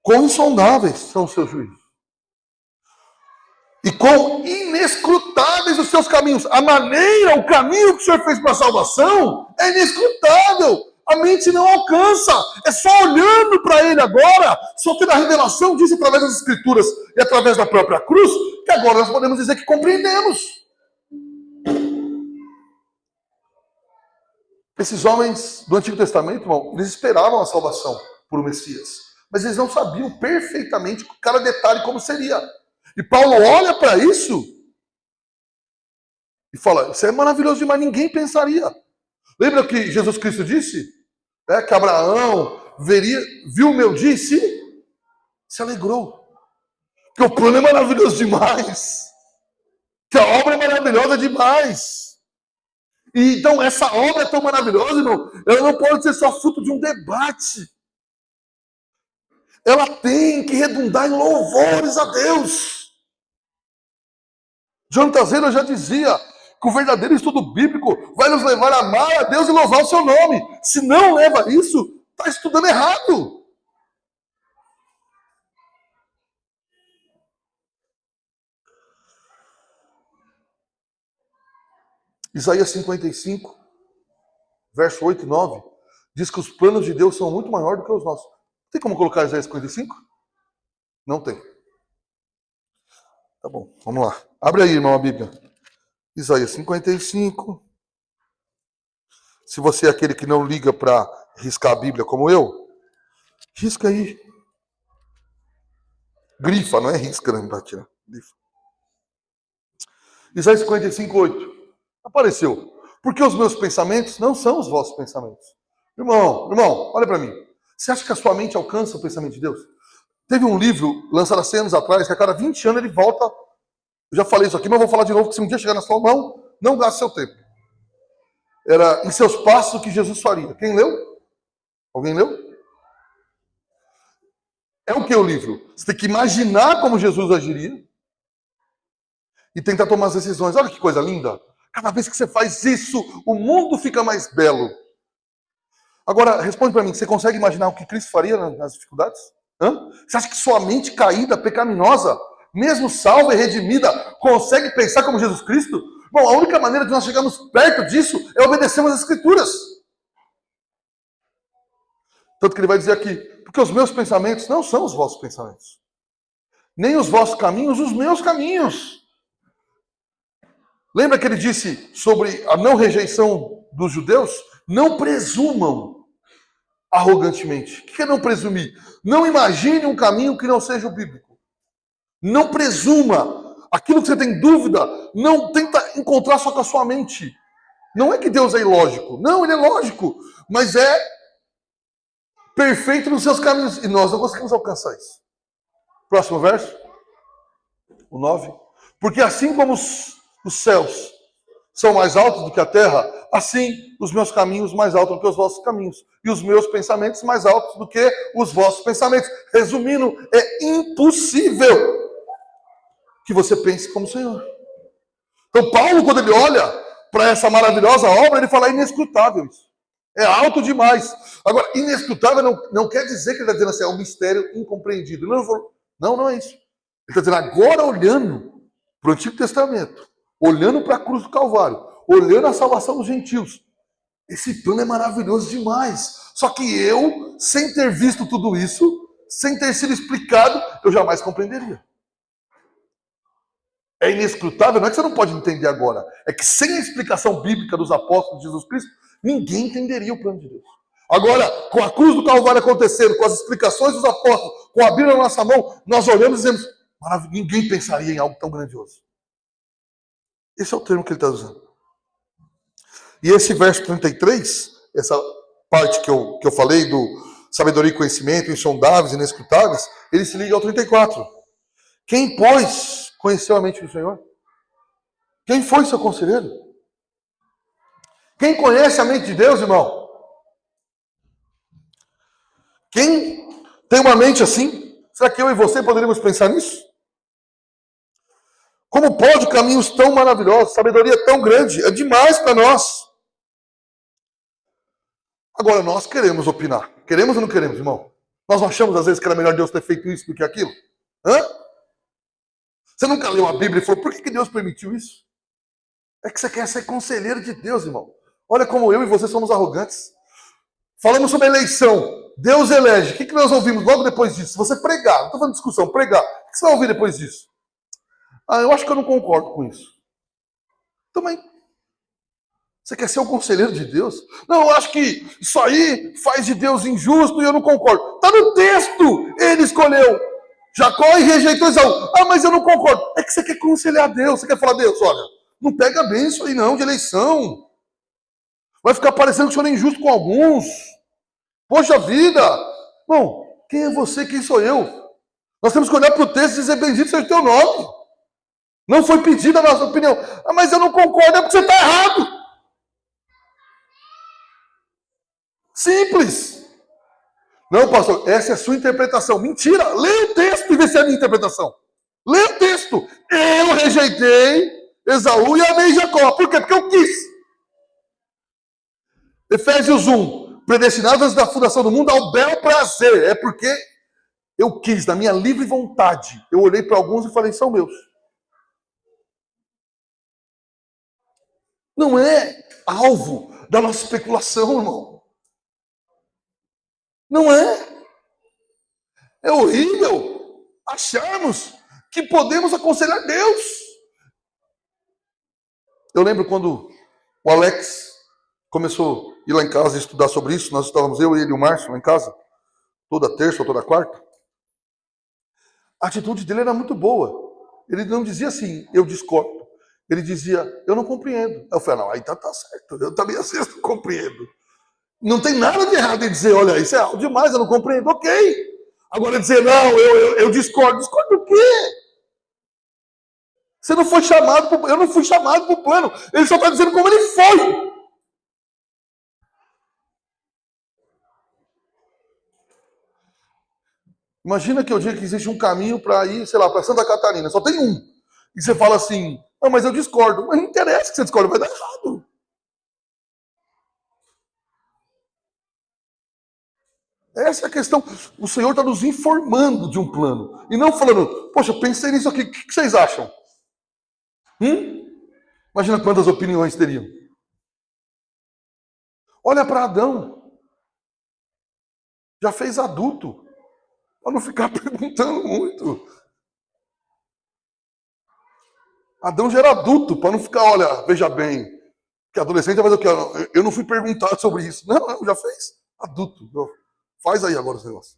Quão insondáveis são os seus juízos. E quão inescrutáveis os seus caminhos. A maneira, o caminho que o Senhor fez para a salvação é inescrutável. A mente não alcança. É só olhando para ele agora, só tendo a revelação disso através das Escrituras e através da própria cruz, que agora nós podemos dizer que compreendemos. Esses homens do Antigo Testamento, irmão, eles esperavam a salvação por um Messias. Mas eles não sabiam perfeitamente cada detalhe como seria. E Paulo olha para isso e fala, isso é maravilhoso demais, ninguém pensaria. Lembra o que Jesus Cristo disse? Que Abraão viu o meu dia e se alegrou. Que o plano é maravilhoso demais. Que a obra é maravilhosa demais. E então essa obra é tão maravilhosa, irmão, ela não pode ser só fruto de um debate. Ela tem que redundar em louvores a Deus. Jonathan Zeno já dizia que o verdadeiro estudo bíblico vai nos levar a amar a Deus e louvar o seu nome. Se não leva isso, está estudando errado. Isaías 55, verso 8 e 9, diz que os planos de Deus são muito maiores do que os nossos. Tem como colocar Isaías 55? Não tem. Tá bom, vamos lá. Abre aí, irmão, a Bíblia. Isaías 55. Se você é aquele que não liga para riscar a Bíblia como eu, Risca aí. Grifa, não é risca, não, pra tirar. Grifa. Isaías 55, 8. Apareceu. Porque os meus pensamentos não são os vossos pensamentos. Irmão, olha para mim. Você acha que a sua mente alcança o pensamento de Deus? Teve um livro lançado há 100 anos atrás, que a cada 20 anos ele volta. Eu já falei isso aqui, mas vou falar de novo, que se um dia chegar na sua mão, não gaste seu tempo. Era Em Seus Passos o que Jesus faria. Quem leu? Alguém leu? É o que o livro? Você tem que imaginar como Jesus agiria e tentar tomar as decisões. Olha que coisa linda. Cada vez que você faz isso, o mundo fica mais belo. Agora, responde para mim, você consegue imaginar o que Cristo faria nas dificuldades? Hã? Você acha que sua mente caída, pecaminosa, mesmo salva e redimida, consegue pensar como Jesus Cristo? Bom, a única maneira de nós chegarmos perto disso é obedecermos as Escrituras. Tanto que ele vai dizer aqui, porque os meus pensamentos não são os vossos pensamentos, nem os vossos caminhos, os meus caminhos. Lembra que ele disse sobre a não rejeição dos judeus? Não presumam arrogantemente. O que é não presumir? Não imagine um caminho que não seja o bíblico. Não presuma. Aquilo que você tem dúvida, não tenta encontrar só com a sua mente. Não é que Deus é ilógico. Não, ele é lógico. Mas é perfeito nos seus caminhos. E nós não conseguimos alcançar isso. Próximo verso. O 9. Porque assim como os céus são mais altos do que a terra, assim os meus caminhos mais altos do que os vossos caminhos, e os meus pensamentos mais altos do que os vossos pensamentos. Resumindo, é impossível que você pense como o Senhor. Então Paulo, quando ele olha para essa maravilhosa obra, ele fala, é inescrutável isso. É alto demais. Agora, inescrutável não quer dizer que ele está dizendo assim, é um mistério incompreendido. Não é isso. Ele está dizendo, agora olhando para o Antigo Testamento, olhando para a cruz do Calvário, olhando a salvação dos gentios, esse plano é maravilhoso demais. Só que eu, sem ter visto tudo isso, sem ter sido explicado, eu jamais compreenderia. É inescrutável, não é que você não pode entender agora, é que sem a explicação bíblica dos apóstolos de Jesus Cristo, ninguém entenderia o plano de Deus. Agora, com a cruz do Calvário acontecendo, com as explicações dos apóstolos, com a Bíblia na nossa mão, nós olhamos e dizemos, ninguém pensaria em algo tão grandioso. Esse é o termo que ele está usando. E esse verso 33, essa parte que eu falei do sabedoria e conhecimento, insondáveis, inescrutáveis, ele se liga ao 34. Quem, pois, conheceu a mente do Senhor? Quem foi seu conselheiro? Quem conhece a mente de Deus, irmão? Quem tem uma mente assim? Será que eu e você poderíamos pensar nisso? Como pode caminhos tão maravilhosos, sabedoria tão grande? É demais para nós. Agora, nós queremos opinar. Queremos ou não queremos, irmão? Nós não achamos, às vezes, que era melhor Deus ter feito isso do que aquilo? Hã? Você nunca leu a Bíblia e falou, por que Deus permitiu isso? É que você quer ser conselheiro de Deus, irmão. Olha como eu e você somos arrogantes. Falamos sobre eleição. Deus elege. O que nós ouvimos logo depois disso? Se você pregar, não estou falando de discussão, pregar. O que você vai ouvir depois disso? Eu acho que eu não concordo com isso. Também. Você quer ser o conselheiro de Deus? Não, eu acho que isso aí faz de Deus injusto e eu não concordo. Está no texto. Ele escolheu Jacó e rejeitou Esaú. Mas eu não concordo. É que você quer conselhar Deus. Você quer falar, Deus, olha, não pega bem isso aí não, de eleição. Vai ficar parecendo que o senhor é injusto com alguns. Poxa vida. Bom, quem é você, quem sou eu? Nós temos que olhar para o texto e dizer, bendito seja o teu nome. Não foi pedida a nossa opinião. Mas eu não concordo, é porque você está errado. Simples. Não, pastor, essa é a sua interpretação. Mentira. Lê o texto e vê se é a minha interpretação. Lê o texto. Eu rejeitei Esaú e amei Jacó. Por quê? Porque eu quis. Efésios 1. Predestinados antes da fundação do mundo ao bel prazer. É porque eu quis, na minha livre vontade. Eu olhei para alguns e falei, são meus. Não é alvo da nossa especulação, irmão. Não é. É horrível acharmos que podemos aconselhar Deus. Eu lembro quando o Alex começou a ir lá em casa estudar sobre isso, nós estávamos, eu, ele e o Márcio lá em casa, toda terça ou toda quarta, a atitude dele era muito boa. Ele não dizia assim, eu discordo. Ele dizia, eu não compreendo. Aí eu falei, não, aí tá certo. Eu também às vezes não compreendo. Não tem nada de errado em dizer, olha, isso é algo demais, eu não compreendo. Ok. Agora dizer, não, eu discordo. Discordo do quê? Você não foi chamado, eu não fui chamado para o plano. Ele só está dizendo como ele foi. Imagina que eu diga que existe um caminho para ir, sei lá, para Santa Catarina. Só tem um. E você fala assim, não, mas eu discordo. Mas não interessa que você discorde, vai dar errado. Essa é a questão. O Senhor está nos informando de um plano. E não falando, poxa, pensei nisso aqui, o que vocês acham? Imagina quantas opiniões teriam. Olha para Adão. Já fez adulto. Para não ficar perguntando muito. Adão já era adulto, para não ficar, olha, veja bem, que adolescente vai fazer o quê? Eu não fui perguntar sobre isso. Não, já fez. Adulto. Faz aí agora os negócios.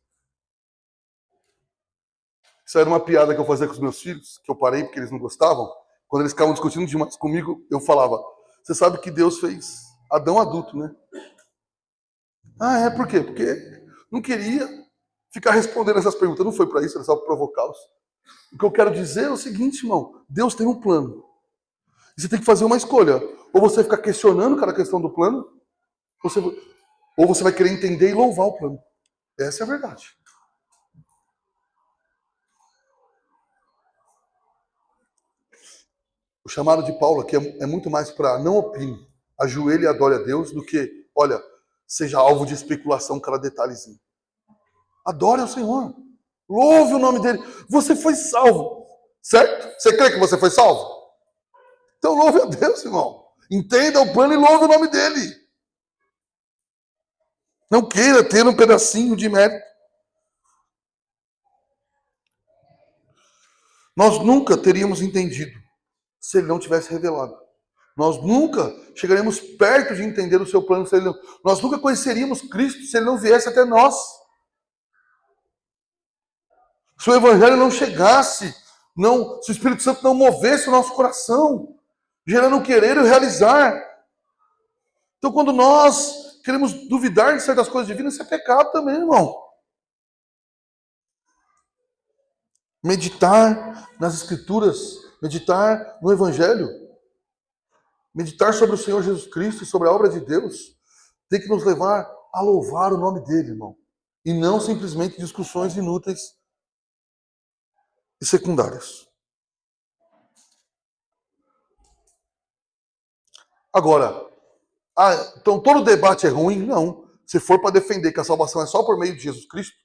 Isso era uma piada que eu fazia com os meus filhos, que eu parei porque eles não gostavam. Quando eles ficavam discutindo demais comigo, eu falava, você sabe que Deus fez Adão adulto, né? Ah, é? Por quê? Porque não queria ficar respondendo essas perguntas. Não foi para isso, era só para provocá-los. O que eu quero dizer é o seguinte, irmão. Deus tem um plano. E você tem que fazer uma escolha. Ou você fica questionando cada questão do plano, ou você vai querer entender e louvar o plano. Essa é a verdade. O chamado de Paulo aqui é muito mais para não opine, ajoelhe e adore a Deus, do que, olha, seja alvo de especulação cada detalhezinho. Adore ao Senhor. Louve o nome dele. Você foi salvo. Certo? Você crê que você foi salvo? Então louve a Deus, irmão. Entenda o plano e louve o nome dele. Não queira ter um pedacinho de mérito. Nós nunca teríamos entendido se ele não tivesse revelado. Nós nunca chegaremos perto de entender o seu plano se ele não... Nós nunca conheceríamos Cristo se ele não viesse até nós. Se o Evangelho não chegasse, se o Espírito Santo não movesse o nosso coração, gerando o querer e o realizar. Então, quando nós queremos duvidar de certas coisas divinas, isso é pecado também, irmão. Meditar nas Escrituras, meditar no Evangelho, meditar sobre o Senhor Jesus Cristo e sobre a obra de Deus, tem que nos levar a louvar o nome dele, irmão. E não simplesmente discussões inúteis e secundárias. Agora, então todo debate é ruim? Não. Se for para defender que a salvação é só por meio de Jesus Cristo,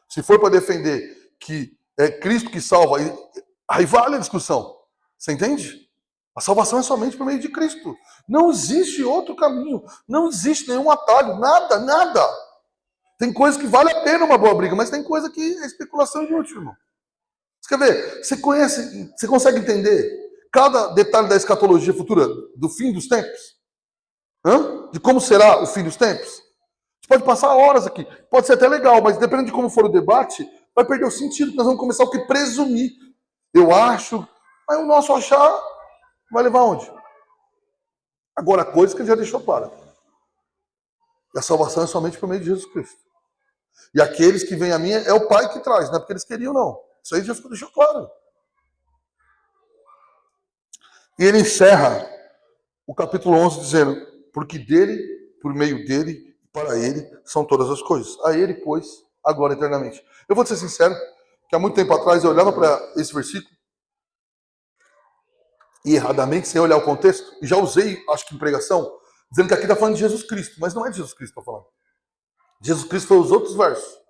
se for para defender que é Cristo que salva, aí vale a discussão. Você entende? A salvação é somente por meio de Cristo. Não existe outro caminho. Não existe nenhum atalho. Nada, nada. Tem coisa que vale a pena uma boa briga, mas tem coisa que é especulação inútil, irmão. Você quer ver? Você consegue entender cada detalhe da escatologia futura, do fim dos tempos? De como será o fim dos tempos? Você pode passar horas aqui. Pode ser até legal, mas dependendo de como for o debate, vai perder o sentido. Nós vamos começar o que presumir. Eu acho, mas o nosso achar vai levar aonde? Agora, a coisa que ele já deixou clara. E a salvação é somente por meio de Jesus Cristo. E aqueles que vêm a mim é o Pai que traz, não é porque eles queriam, não. Isso aí já deixou claro. E ele encerra o capítulo 11 dizendo, porque dele, por meio dele, para ele, são todas as coisas. A ele, pois, agora eternamente. Eu vou ser sincero, que há muito tempo atrás eu olhava para esse versículo, e erradamente, sem olhar o contexto, e já usei, acho que em pregação, dizendo que aqui está falando de Jesus Cristo, mas não é de Jesus Cristo que está falando. Jesus Cristo foi os outros versos.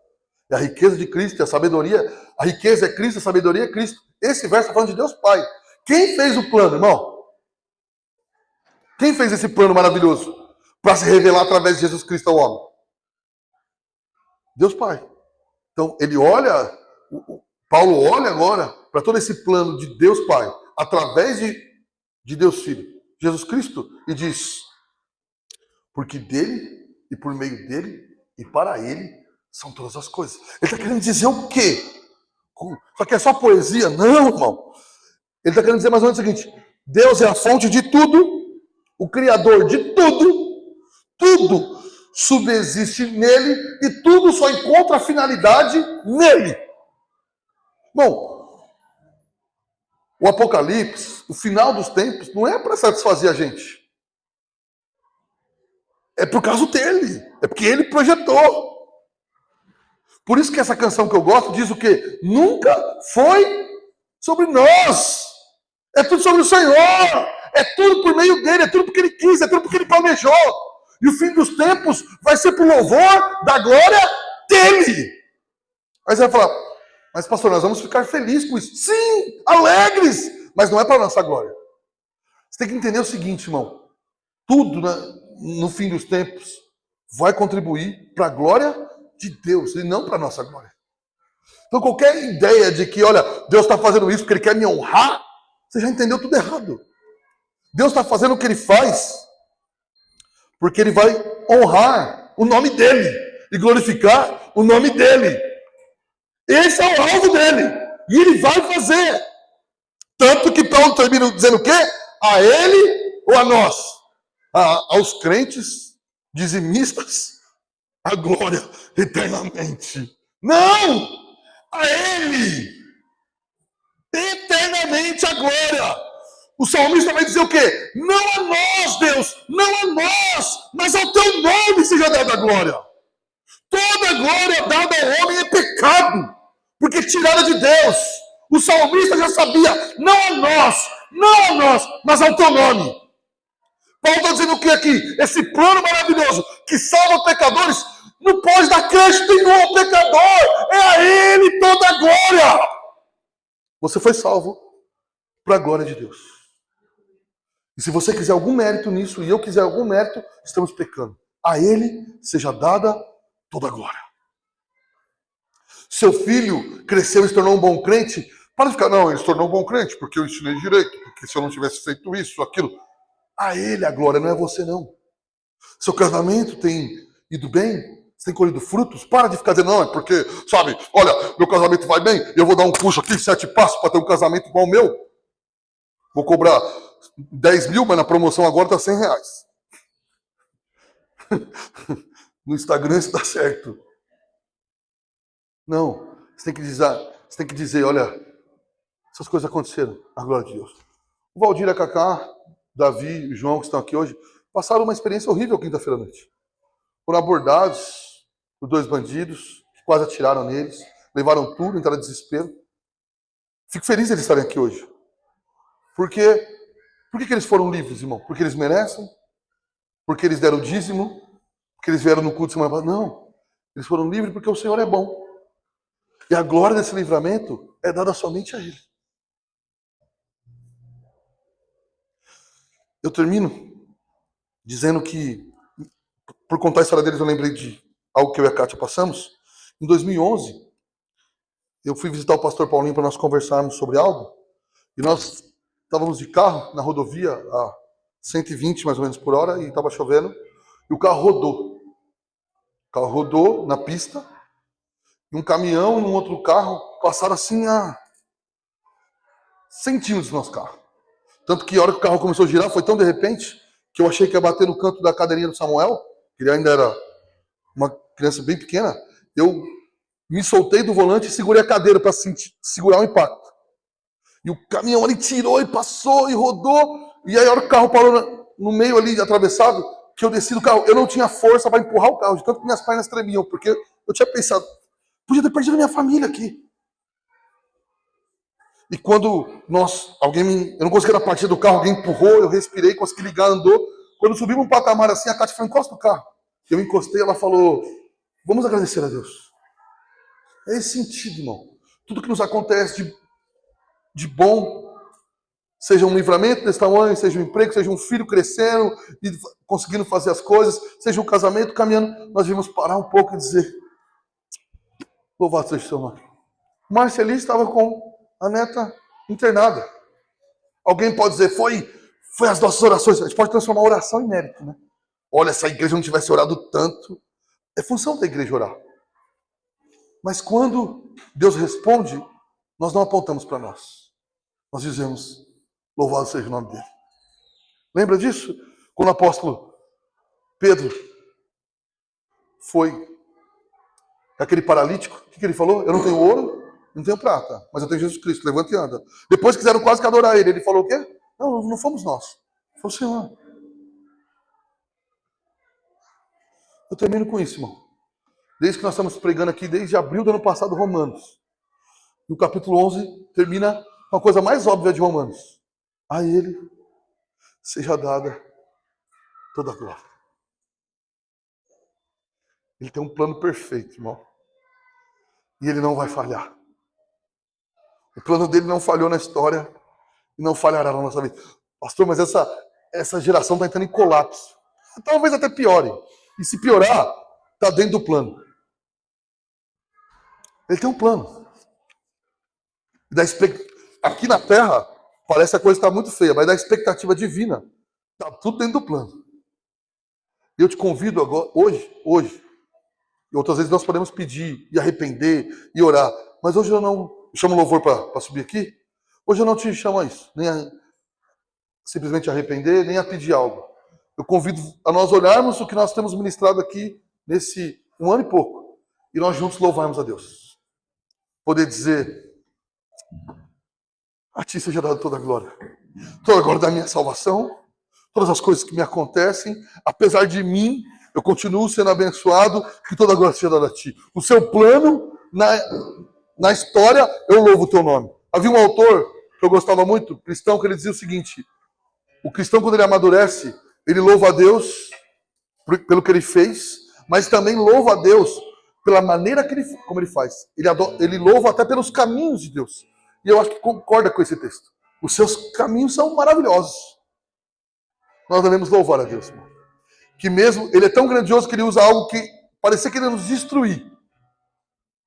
E a riqueza de Cristo, a sabedoria, a riqueza é Cristo, a sabedoria é Cristo. Esse verso está falando de Deus Pai. Quem fez o plano, irmão? Quem fez esse plano maravilhoso para se revelar através de Jesus Cristo ao homem? Deus Pai. Então, ele olha, Paulo olha agora para todo esse plano de Deus Pai, através de Deus Filho, Jesus Cristo, e diz, porque dele, e por meio dele, e para ele, são todas as coisas. Ele está querendo dizer o quê? Só que é só poesia? Não, irmão. Ele está querendo dizer mais ou menos o seguinte: Deus é a fonte de tudo, o Criador de tudo, tudo subsiste nele e tudo só encontra a finalidade nele. Bom, o Apocalipse, o final dos tempos, não é para satisfazer a gente. É por causa dele. É porque ele projetou. Por isso que essa canção que eu gosto diz o quê? Nunca foi sobre nós. É tudo sobre o Senhor. É tudo por meio dele. É tudo porque ele quis. É tudo porque ele planejou. E o fim dos tempos vai ser por louvor da glória dele. Aí você vai falar, mas pastor, nós vamos ficar felizes com isso. Sim, alegres. Mas não é para nossa glória. Você tem que entender o seguinte, irmão. Tudo no fim dos tempos vai contribuir para a glória de Deus e não para a nossa glória. Então qualquer ideia de que, olha, Deus está fazendo isso porque ele quer me honrar, você já entendeu tudo errado. Deus está fazendo o que ele faz porque ele vai honrar o nome dele e glorificar o nome dele. Esse é o alvo dele. E ele vai fazer. Tanto que Paulo termina dizendo o quê? A ele ou a nós? Aos crentes dizimistas, a glória eternamente. Não! A ele! Eternamente a glória! O salmista vai dizer o quê? Não a nós, Deus! Não a nós! Mas ao teu nome seja dada a glória! Toda glória dada ao homem é pecado, porque tirada de Deus. O salmista já sabia, não a nós, mas ao teu nome. Paulo está dizendo o que aqui? Esse plano maravilhoso que salva pecadores não pode dar crédito nenhum ao pecador. É a ele toda a glória. Você foi salvo para a glória de Deus. E se você quiser algum mérito nisso e eu quiser algum mérito, estamos pecando. A ele seja dada toda a glória. Seu filho cresceu e se tornou um bom crente, para de ficar, não, ele se tornou um bom crente porque eu ensinei direito, porque se eu não tivesse feito isso, aquilo. A ele a glória, não é você não. Seu casamento tem ido bem? Você tem colhido frutos? Para de ficar dizendo, não, é porque, sabe, olha, meu casamento vai bem, eu vou dar um curso aqui, 7 passos para ter um casamento igual o meu. Vou cobrar 10 mil, mas na promoção agora está 100 reais. No Instagram isso dá certo. Não, você tem que dizer, olha, essas coisas aconteceram, a glória de Deus. O Valdir, a Cacá, Davi e João, que estão aqui hoje, passaram uma experiência horrível quinta-feira à noite. Foram abordados por 2 bandidos, que quase atiraram neles, levaram tudo, entraram em desespero. Fico feliz de eles estarem aqui hoje. Por que eles foram livres, irmão? Porque eles merecem? Porque eles deram o dízimo? Porque eles vieram no culto semana passada? Não. Eles foram livres porque o Senhor é bom. E a glória desse livramento é dada somente a Ele. Eu termino dizendo que, por contar a história deles, eu lembrei de algo que eu e a Kátia passamos. Em 2011, eu fui visitar o pastor Paulinho para nós conversarmos sobre algo. E nós estávamos de carro na rodovia a 120 mais ou menos por hora e estava chovendo. E o carro rodou. O carro rodou na pista. E um caminhão e um outro carro passaram assim a centímetros do nosso carro. Tanto que a hora que o carro começou a girar, foi tão de repente, que eu achei que ia bater no canto da cadeirinha do Samuel, que ele ainda era uma criança bem pequena. Eu me soltei do volante e segurei a cadeira para segurar o impacto. E o caminhão ali tirou e passou e rodou. E aí a hora que o carro parou no meio ali, atravessado, que eu desci do carro, eu não tinha força para empurrar o carro, de tanto que minhas pernas tremiam, porque eu tinha pensado, podia ter perdido minha família aqui. E quando eu não consegui partir do carro, alguém empurrou, eu respirei, consegui ligar, andou. Quando subimos um patamar assim, a Kátia falou, encosta o carro. Eu encostei, ela falou, vamos agradecer a Deus. É esse sentido, irmão. Tudo que nos acontece de bom, seja um livramento desse tamanho, seja um emprego, seja um filho crescendo e conseguindo fazer as coisas, seja um casamento caminhando, nós devemos parar um pouco e dizer, louvado seja o seu nome. Marcelinho estava com a neta internada. Alguém pode dizer, foi as nossas orações. A gente pode transformar a oração em mérito, né? Olha, se a igreja não tivesse orado tanto, é função da igreja orar. Mas quando Deus responde, nós não apontamos para nós. Nós dizemos, louvado seja o nome dele. Lembra disso? Quando o apóstolo Pedro foi aquele paralítico, o que ele falou? Eu não tenho ouro, não tenho prata, mas eu tenho Jesus Cristo, levanta e anda. Depois quiseram quase que adorar ele. Ele falou o quê? Não, não fomos nós. Foi o Senhor. Eu termino com isso, irmão. Desde que nós estamos pregando aqui, desde abril do ano passado, Romanos. E o capítulo 11 termina com a coisa mais óbvia de Romanos. A ele seja dada toda a glória. Ele tem um plano perfeito, irmão. E ele não vai falhar. O plano dele não falhou na história e não falhará na nossa vida. Pastor, mas essa geração está entrando em colapso. Talvez até piore. E se piorar, está dentro do plano. Ele tem um plano. Aqui na Terra, parece que a coisa está muito feia, mas da expectativa divina, está tudo dentro do plano. E eu te convido agora, hoje, e outras vezes nós podemos pedir, e arrepender, e orar, mas hoje eu não chamo o louvor para subir aqui, hoje eu não te chamo a isso, nem a simplesmente arrepender, nem a pedir algo. Eu convido a nós olharmos o que nós temos ministrado aqui nesse 1 ano e pouco, e nós juntos louvarmos a Deus. Poder dizer, a ti seja dada toda a glória da minha salvação, todas as coisas que me acontecem, apesar de mim, eu continuo sendo abençoado, que toda a glória seja dada a ti. O seu plano na história, eu louvo o teu nome. Havia um autor que eu gostava muito, cristão, que ele dizia o seguinte: o cristão, quando ele amadurece, ele louva a Deus pelo que ele fez, mas também louva a Deus pela maneira como ele faz. Ele louva até pelos caminhos de Deus. E eu acho que concorda com esse texto. Os seus caminhos são maravilhosos. Nós devemos louvar a Deus, irmão. Que mesmo, ele é tão grandioso que ele usa algo que parecia que ele ia nos destruir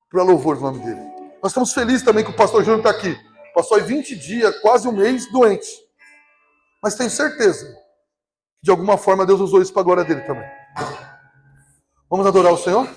para louvor do nome dele. Nós estamos felizes também que o pastor Júnior está aqui. Passou aí 20 dias, quase um mês, doente. Mas tenho certeza que de alguma forma Deus usou isso para a glória dele também. Vamos adorar o Senhor?